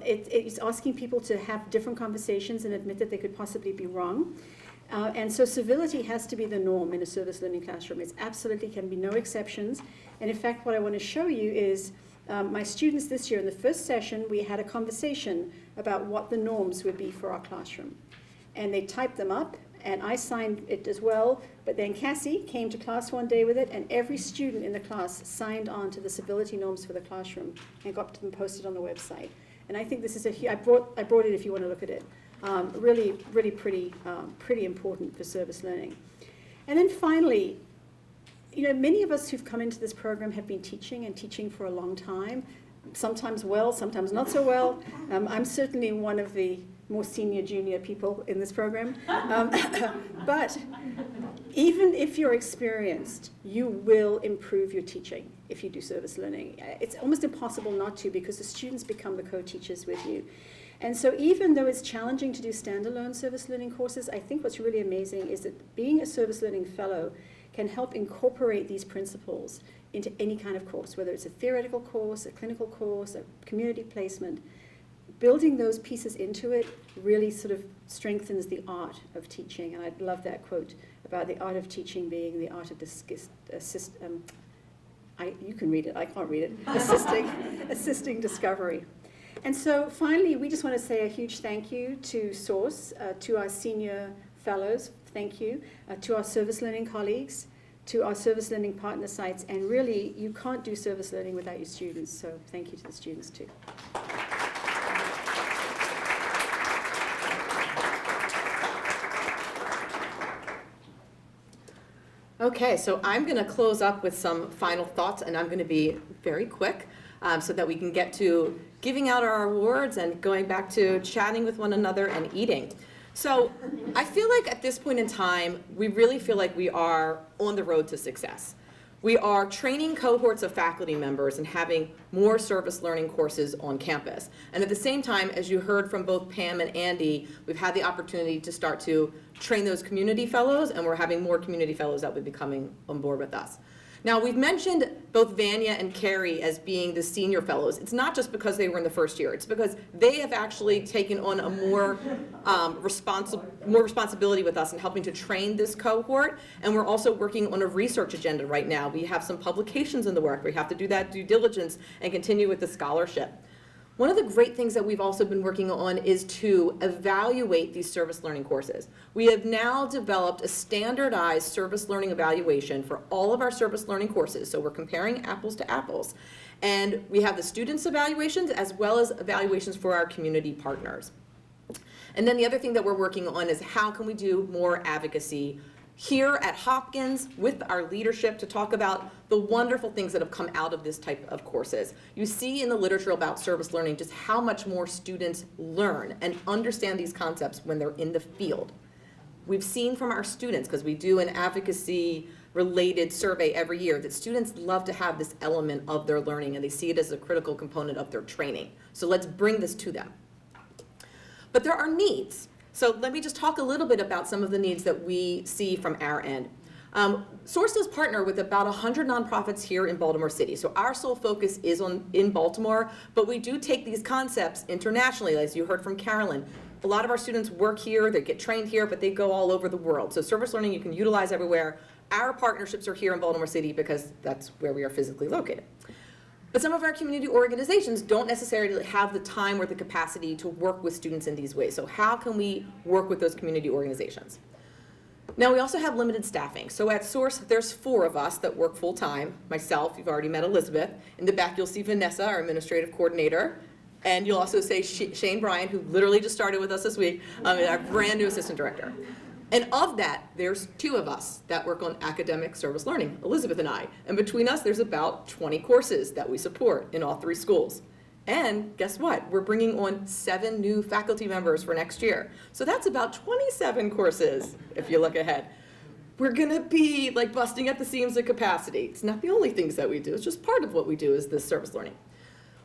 It's asking people to have different conversations and admit that they could possibly be wrong. And so civility has to be the norm in a service learning classroom. It absolutely can be no exceptions. And in fact, what I want to show you is my students this year, in the first session, we had a conversation about what the norms would be for our classroom. And they typed them up, and I signed it as well. But then Cassie came to class one day with it, and every student in the class signed on to the civility norms for the classroom and got them posted on the website. And I think this is I brought it if you want to look at it. Really, really pretty important for service learning. And then finally, you know, many of us who've come into this program have been teaching for a long time, sometimes well, sometimes not so well. I'm certainly one of the more senior junior people in this program. But even if you're experienced, you will improve your teaching if you do service learning. It's almost impossible not to, because the students become the co-teachers with you. And so even though it's challenging to do standalone service learning courses, I think what's really amazing is that being a service learning fellow can help incorporate these principles into any kind of course, whether it's a theoretical course, a clinical course, a community placement. Building those pieces into it really sort of strengthens the art of teaching. And I love that quote about the art of teaching being the art of you can read it, I can't read it, assisting discovery. And so finally, we just want to say a huge thank you to SOURCE, to our senior fellows, thank you, to our service learning colleagues, to our service learning partner sites, and really, you can't do service learning without your students, so thank you to the students too. Okay, so I'm going to close up with some final thoughts, and I'm going to be very quick so that we can get to giving out our awards and going back to chatting with one another and eating. So I feel like at this point in time, we really feel like we are on the road to success. We are training cohorts of faculty members and having more service learning courses on campus. And at the same time, as you heard from both Pam and Andy, we've had the opportunity to start to train those community fellows, and we're having more community fellows that will be coming on board with us. Now, we've mentioned both Vanya and Carey as being the senior fellows. It's not just because they were in the first year. It's because they have actually taken on a more responsibility with us in helping to train this cohort. And we're also working on a research agenda right now. We have some publications in the work. We have to do that due diligence and continue with the scholarship. One of the great things that we've also been working on is to evaluate these service learning courses. We have now developed a standardized service learning evaluation for all of our service learning courses, so we're comparing apples to apples. And we have the students' evaluations as well as evaluations for our community partners. And then the other thing that we're working on is how can we do more advocacy here at Hopkins with our leadership to talk about the wonderful things that have come out of this type of courses. You see in the literature about service learning just how much more students learn and understand these concepts when they're in the field. we've seen from our students, because we do an advocacy-related survey every year, that students love to have this element of their learning, and they see it as a critical component of their training. So let's bring this to them. But there are needs. So let me just talk a little bit about some of the needs that we see from our end. SOURCE does partner with about 100 nonprofits here in Baltimore City. So our sole focus is in Baltimore, but we do take these concepts internationally, as you heard from Carolyn. A lot of our students work here, they get trained here, but they go all over the world. So service learning you can utilize everywhere. Our partnerships are here in Baltimore City because that's where we are physically located. But some of our community organizations don't necessarily have the time or the capacity to work with students in these ways. So how can we work with those community organizations? Now, we also have limited staffing. So at SOURCE, there's 4 of us that work full-time. Myself, you've already met Elizabeth. In the back, you'll see Vanessa, our administrative coordinator. And you'll also see Shane Bryan, who literally just started with us this week, our brand new assistant director. And of that, there's 2 of us that work on academic service learning, Elizabeth and I. And between us, there's about 20 courses that we support in all 3 schools. And guess what? We're bringing on 7 new faculty members for next year. So that's about 27 courses, if you look ahead. We're gonna be like busting at the seams of capacity. It's not the only things that we do, it's just part of what we do is this service learning.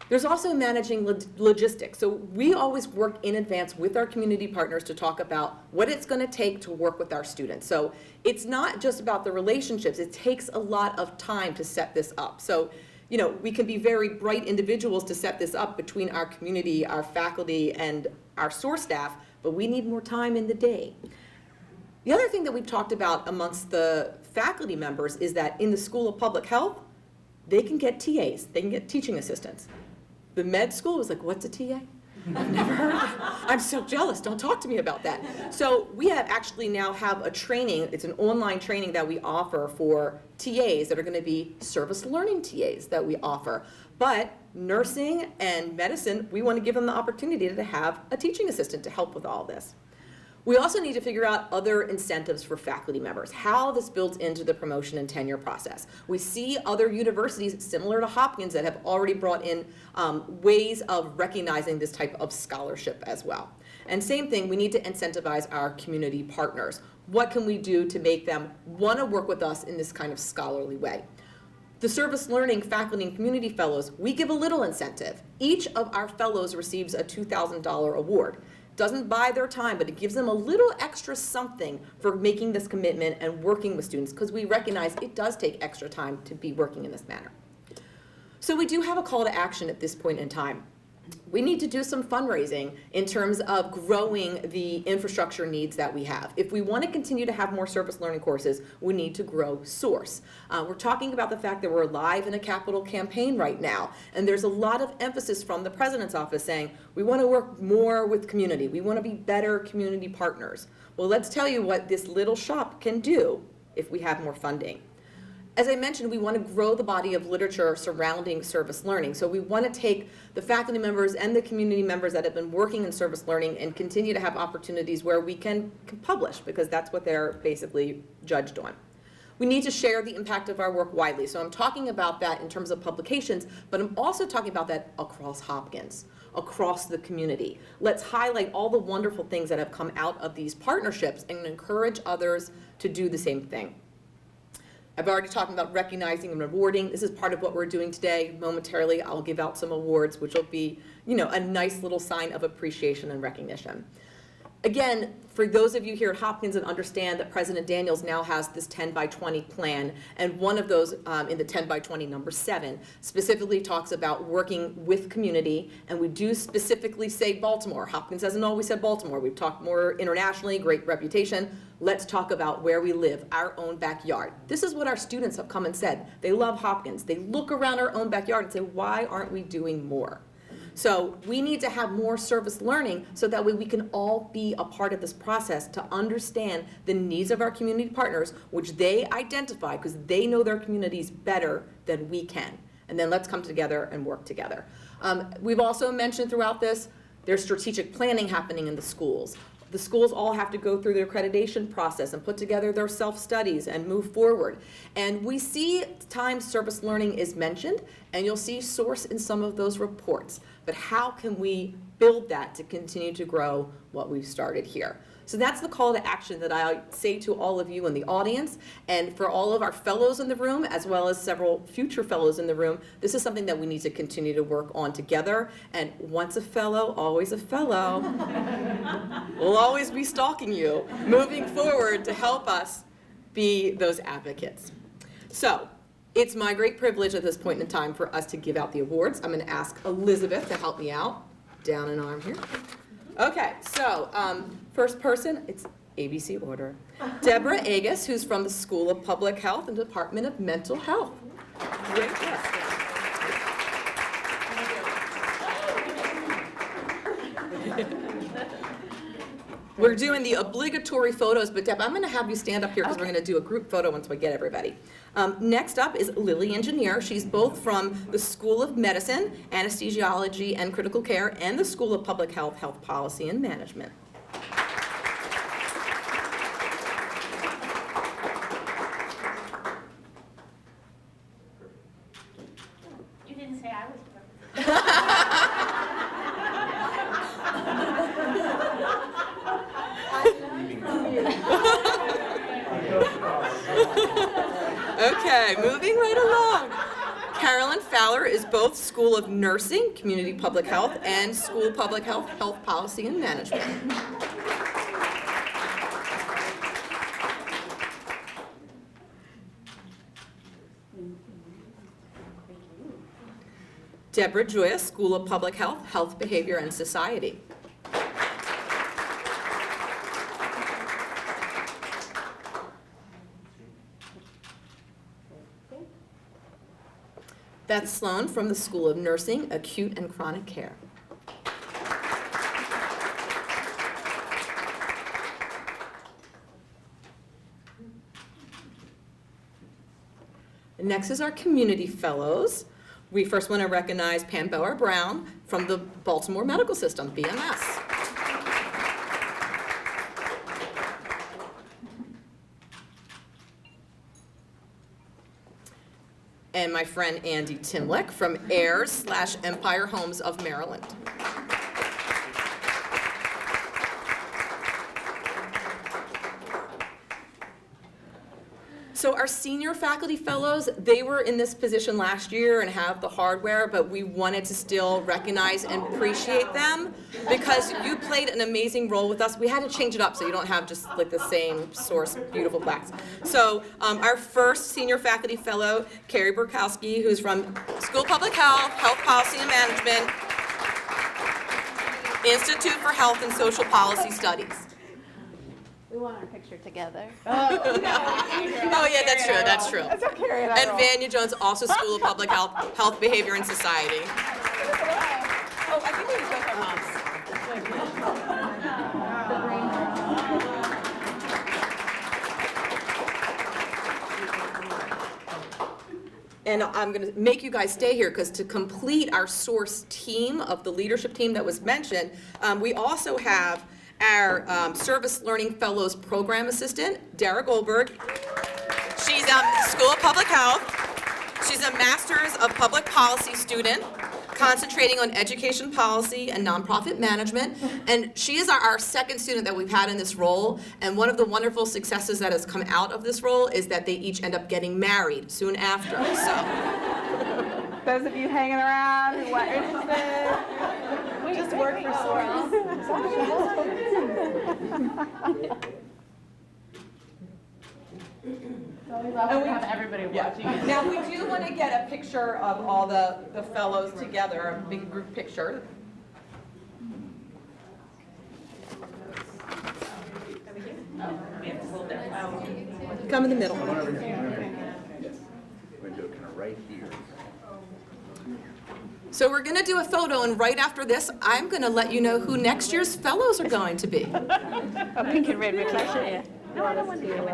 There's also managing logistics. So we always work in advance with our community partners to talk about what it's gonna take to work with our students. So it's not just about the relationships, it takes a lot of time to set this up. So, you know, we can be very bright individuals to set this up between our community, our faculty, and our SOURCE staff, but we need more time in the day. The other thing that we've talked about amongst the faculty members is that in the School of Public Health, they can get TAs, they can get teaching assistants. The med school was like, what's a TA? I've never heard of it. I'm so jealous, don't talk to me about that. So we actually now have a training, it's an online training that we offer for TAs that are gonna be service learning TAs that we offer. But nursing and medicine, we wanna give them the opportunity to have a teaching assistant to help with all this. We also need to figure out other incentives for faculty members, how this builds into the promotion and tenure process. We see other universities similar to Hopkins that have already brought in ways of recognizing this type of scholarship as well. And same thing, we need to incentivize our community partners. What can we do to make them want to work with us in this kind of scholarly way? The service learning faculty and community fellows, we give a little incentive. Each of our fellows receives a $2,000 award. Doesn't buy their time, but it gives them a little extra something for making this commitment and working with students, because we recognize it does take extra time to be working in this manner. So we do have a call to action at this point in time. We need to do some fundraising in terms of growing the infrastructure needs that we have. If we want to continue to have more service learning courses, we need to grow SOURCE. We're talking about the fact that we're live in a capital campaign right now, and there's a lot of emphasis from the President's office saying, we want to work more with community, we want to be better community partners. Well, let's tell you what this little shop can do if we have more funding. As I mentioned, we want to grow the body of literature surrounding service learning. So we want to take the faculty members and the community members that have been working in service learning and continue to have opportunities where we can publish, because that's what they're basically judged on. We need to share the impact of our work widely. So I'm talking about that in terms of publications, but I'm also talking about that across Hopkins, across the community. Let's highlight all the wonderful things that have come out of these partnerships and encourage others to do the same thing. I've already talked about recognizing and rewarding. This is part of what we're doing today. Momentarily, I'll give out some awards, which will be, you know, a nice little sign of appreciation and recognition. Again, for those of you here at Hopkins that understand that President Daniels now has this 10 by 20 plan, and one of those in the 10 by 20, number 7, specifically talks about working with community, and we do specifically say Baltimore. Hopkins hasn't always said Baltimore. We've talked more internationally, great reputation. Let's talk about where we live, our own backyard. This is what our students have come and said. They love Hopkins. They look around our own backyard and say, why aren't we doing more? So we need to have more service learning so that way we can all be a part of this process to understand the needs of our community partners, which they identify because they know their communities better than we can. And then let's come together and work together. We've also mentioned throughout this, there's strategic planning happening in the schools. The schools all have to go through the accreditation process and put together their self-studies and move forward. And we see times service learning is mentioned, and you'll see SOURCE in some of those reports. But how can we build that to continue to grow what we've started here? So that's the call to action that I say to all of you in the audience, and for all of our fellows in the room, as well as several future fellows in the room. This is something that we need to continue to work on together. And once a fellow, always a fellow. We'll always be stalking you, moving forward to help us be those advocates. So it's my great privilege at this point in time for us to give out the awards. I'm going to ask Elizabeth to help me out. Down an arm here. Okay, so first person, it's ABC order. Deborah Agus, who's from the School of Public Health and Department of Mental Health. Great work. We're doing the obligatory photos, but Deb, I'm going to have you stand up here because we're going to do a group photo once we get everybody. Next up is Lilly Engineer. She's both from the School of Medicine, Anesthesiology and Critical Care, and the School of Public Health, Health Policy and Management. You didn't say I was perfect. Okay, moving right along. Carolyn Fowler is both School of Nursing, Community Public Health, and School of Public Health, Health Policy and Management. Deborah Gioia, School of Public Health, Health, Behavior, and Society. That's Sloan from the School of Nursing, Acute and Chronic Care. Next is our Community Fellows. We first want to recognize Pam Bauer-Brown from the Baltimore Medical System, BMS. And my friend Andy Timlick from Ayers/Empire Homes of Maryland. So our senior faculty fellows, they were in this position last year and have the hardware, but we wanted to still recognize and appreciate them because you played an amazing role with us. We had to change it up so you don't have just like the same source, beautiful plaques. So our first senior faculty fellow, Carey, Borkoski, who's from School of Public Health, Health Policy and Management, Institute for Health and Social Policy Studies. We want our picture together. Oh yeah, that's true, that's true. And Vanya Jones, also School of Public Health, Health, Behavior, and Society. Oh, I think we both our moms. And I'm going to make you guys stay here because to complete our SOURCE team of the leadership team that was mentioned, we also have our Service Learning Fellows Program Assistant, Deborah Goldberg. She's School of Public Health. She's a Master's of Public Policy student, concentrating on education policy and nonprofit management. And she is our second student that we've had in this role. And one of the wonderful successes that has come out of this role is that they each end up getting married soon after. So, Those of you hanging around who are interested, just work for SOURCE. We love to have everybody watching. Now we do want to get a picture of all the fellows together, a big group picture. Come in the middle. We're going to do it kind of right here. So we're going to do a photo, and right after this, I'm going to let you know who next year's fellows are going to be. A pink and red reflection, yeah. No, I don't want to do it.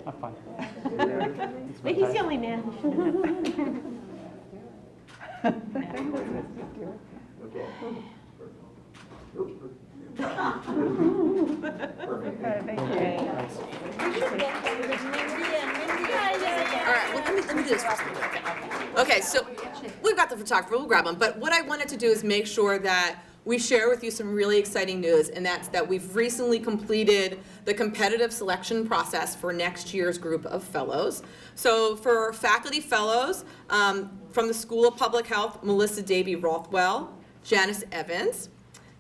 Have fun. But he's the only man who should know. All right, well, let me do this first. Okay, so we've got the photographer, we'll grab them, but what I wanted to do is make sure that we share with you some really exciting news, and that's that we've recently completed the competitive selection process for next year's group of fellows. So for faculty fellows, from the School of Public Health, Melissa Davy Rothwell, Janice Evans,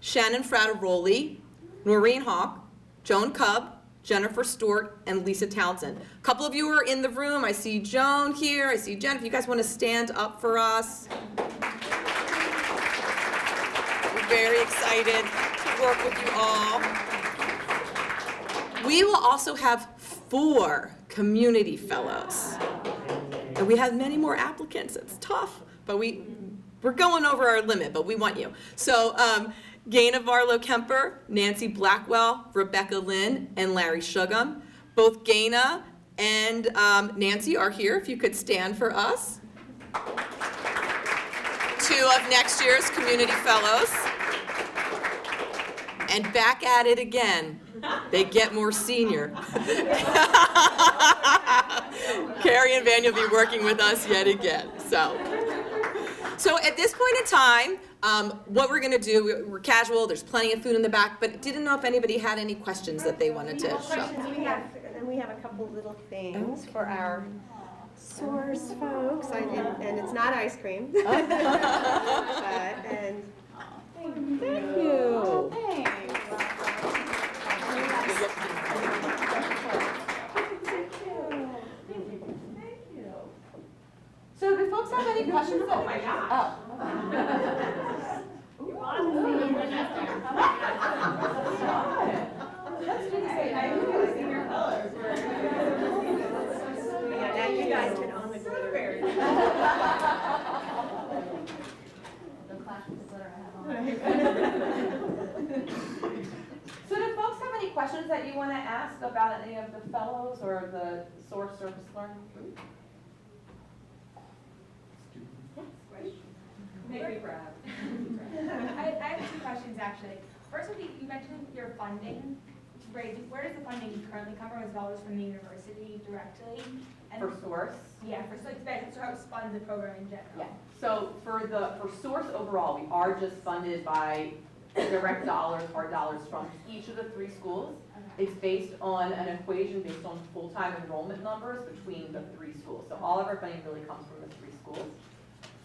Shannon Frateroli, Noreen Hawk, Joan Cubb, Jennifer Stewart, and Lisa Townsend. A couple of you are in the room. I see Joan here. I see Jen. If you guys want to stand up for us. We're very excited to work with you all. We will also have 4 community fellows. And we have many more applicants. It's tough, but we're going over our limit, but we want you. So Gaina Varlow-Kemper, Nancy Blackwell, Rebecca Lynn, and Larry Shugam. Both Gaina and Nancy are here, if you could stand for us. 2 of next year's community fellows. And back at it again. They get more senior. Carey and Vanya will be working with us yet again. So at this point in time, what we're going to do, we're casual, there's plenty of food in the back, but didn't know if anybody had any questions that they wanted to show. We have a couple little things for our SOURCE folks, and it's not ice cream. Thank you. So do folks have any questions? Oh my God. Let's do the same. Now you guys can own the glitter. So do folks have any questions that you want to ask about any of the fellows or the SOURCE service learning group? Make me proud. I have 2 questions actually. First would be, you mentioned your funding. Where does the funding currently come from? Is dollars from the university directly? And For SOURCE? Yeah, for SOURCE funds the program in general. Yeah. So for SOURCE overall, we are just funded by direct dollars, hard dollars from each of the 3 schools. It's based on an equation based on full-time enrollment numbers between the 3 schools. So all of our funding really comes from the 3 schools.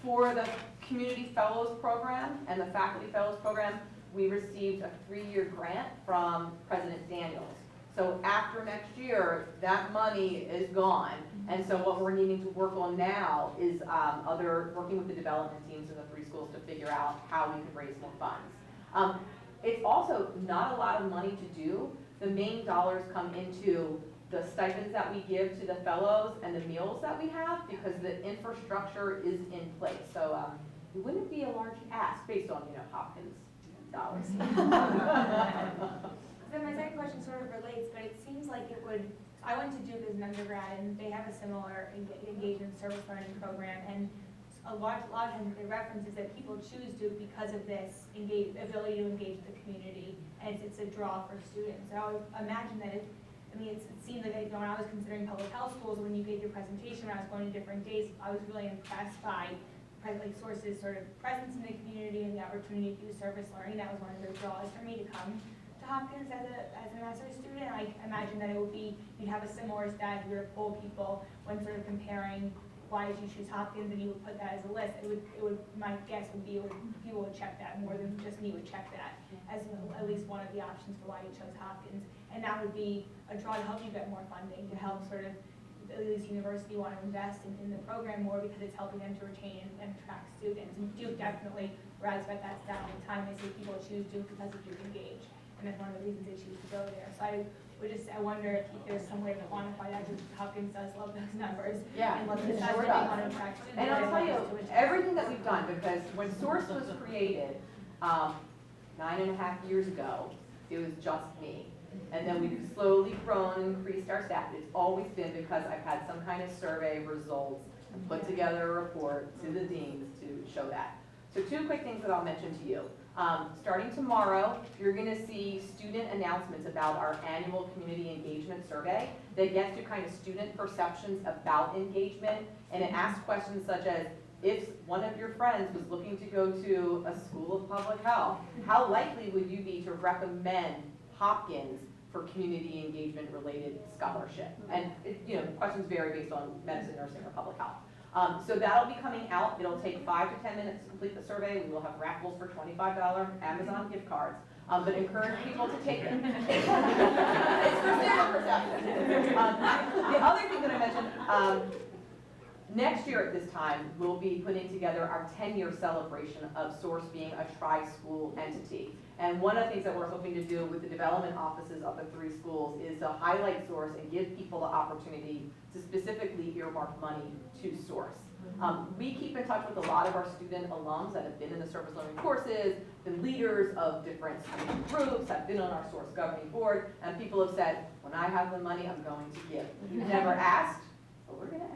For the Community Fellows Program and the Faculty Fellows Program, we received a 3-year grant from President Daniels. So after next year, that money is gone. And so what we're needing to work on now is working with the development teams in the 3 schools to figure out how we can raise more funds. It's also not a lot of money to do. The main dollars come into the stipends that we give to the fellows and the meals that we have, because the infrastructure is in place. So it wouldn't be a large ask based on, Hopkins dollars. Then my second question sort of relates, but it seems like it would, I went to Duke as an undergrad, and they have a similar engagement service learning program, and a lot of times the reference is that people choose Duke because of this ability to engage the community, and it's a draw for students. So I would imagine that it seemed like when I was considering public health schools, when you gave your presentation, when I was going to different days, I was really impressed by SOURCE's sort of presence in the community and the opportunity to do service learning. That was one of the draws for me to come to Hopkins as an master's student. I imagine that it would be, you'd have a similar stat if you were to poll people when sort of comparing why did you choose Hopkins, and you would put that as a list. My guess would be people would check that more than just me would check that as at least one of the options for why you chose Hopkins. And that would be a draw to help you get more funding, to help sort of at least university want to invest in the program more, because it's helping them to retain and attract students. And Duke definitely rises by that stat all the time. They say people choose Duke because of Duke Engage, and that's one of the reasons they choose to go there. So I wonder if there's some way to quantify that, because Hopkins does love those numbers. Yeah, and it sure sure they does. want to attract students. And I'll tell you, everything that we've done, because when SOURCE was created 9.5 years ago, it was just me. And then we've slowly grown and increased our staff. It's always been because I've had some kind of survey results, put together a report to the deans to show that. So 2 quick things that I'll mention to you. Starting tomorrow, you're going to see student announcements about our annual community engagement survey that gets to kind of student perceptions about engagement, and it asks questions such as, if one of your friends was looking to go to a school of public health, how likely would you be to recommend Hopkins for community engagement related scholarship? And questions vary based on medicine, nursing, or public health. So that'll be coming out. It'll take 5 to 10 minutes to complete the survey. We will have raffles for $25 Amazon gift cards. But encourage people to take them. It's for student perception. The other thing that I mentioned, next year at this time, we'll be putting together our 10-year celebration of SOURCE being a tri-school entity. And one of the things that we're hoping to do with the development offices of the 3 schools is to highlight SOURCE and give people the opportunity to specifically earmark money to SOURCE. We keep in touch with a lot of our student alums that have been in the service learning courses, been leaders of different student groups, have been on our SOURCE governing board, and people have said, when I have the money, I'm going to give. We've never asked, but we're going to ask.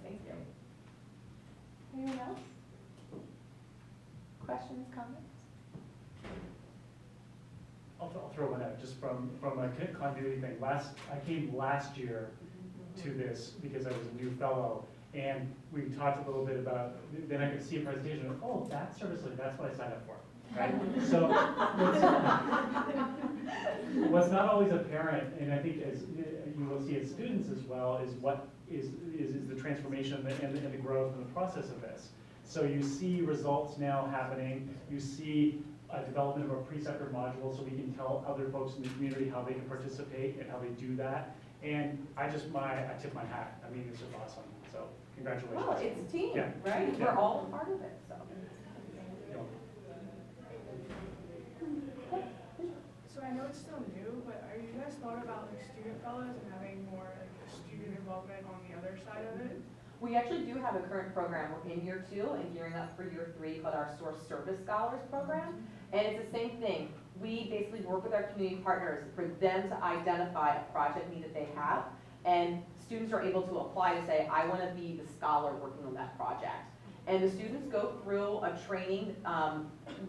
Thank you. Anyone else? Questions, comments? I'll throw one out just from a continuity thing. I came last year to this because I was a new fellow, and we talked a little bit about, then I could see a presentation of, oh, that service, that's what I signed up for, right? So what's not always apparent, and I think as you will see as students as well, is what is the transformation and the growth and the process of this. So you see results now happening. You see a development of a preceptor module so we can tell other folks in the community how they can participate and how they do that. And I tip my hat. I mean, it's just awesome. So congratulations. Well, it's a team, yeah. right? Yeah. We're all a part of it. So. So I know it's still new, but are you guys thought about like student fellows and having more like student involvement on the other side of it? We actually do have a current program. We're in year 2 and gearing up for year 3 called our SOURCE Service Scholars Program. And it's the same thing. We basically work with our community partners for them to identify a project need that they have. And students are able to apply to say, I want to be the scholar working on that project. And the students go through a training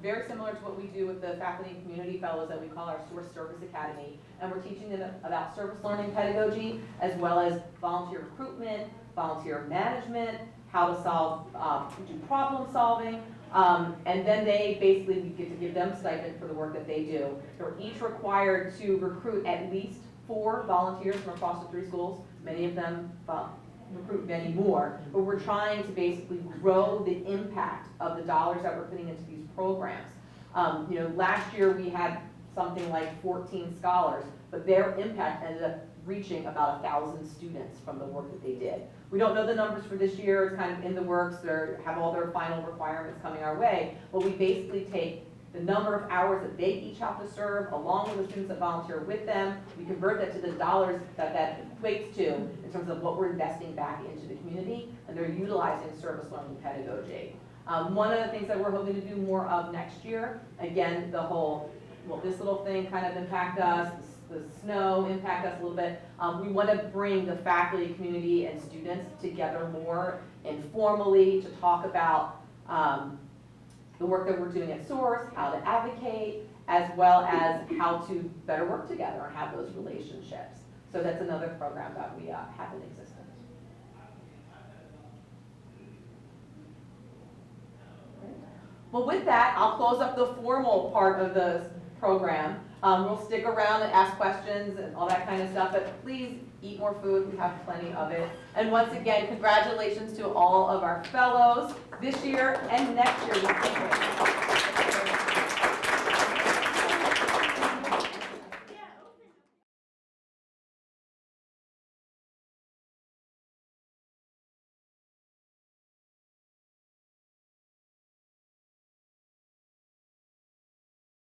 very similar to what we do with the faculty and community fellows that we call our SOURCE Service Academy. And we're teaching them about service learning pedagogy, as well as volunteer recruitment, volunteer management, how to solve, do problem solving. And then we get to give them stipend for the work that they do. They're each required to recruit at least 4 volunteers from across the 3 schools. Many of them recruit many more, but we're trying to basically grow the impact of the dollars that we're putting into these programs. Last year we had something like 14 scholars, but their impact ended up reaching about 1,000 students from the work that they did. We don't know the numbers for this year. It's kind of in the works. They have all their final requirements coming our way, but we basically take the number of hours that they each have to serve, along with the students that volunteer with them. We convert that to the dollars that equates to in terms of what we're investing back into the community, and they're utilizing service learning pedagogy. One of the things that we're hoping to do more of next year, again, the whole, will this little thing kind of impact us, the snow impact us a little bit. We want to bring the faculty, community, and students together more informally to talk about the work that we're doing at SOURCE, how to advocate, as well as how to better work together and have those relationships. So that's another program that we have in existence. Well, with that, I'll close up the formal part of the program. We'll stick around and ask questions and all that kind of stuff, but please eat more food. We have plenty of it. And once again, congratulations to all of our fellows this year and next year.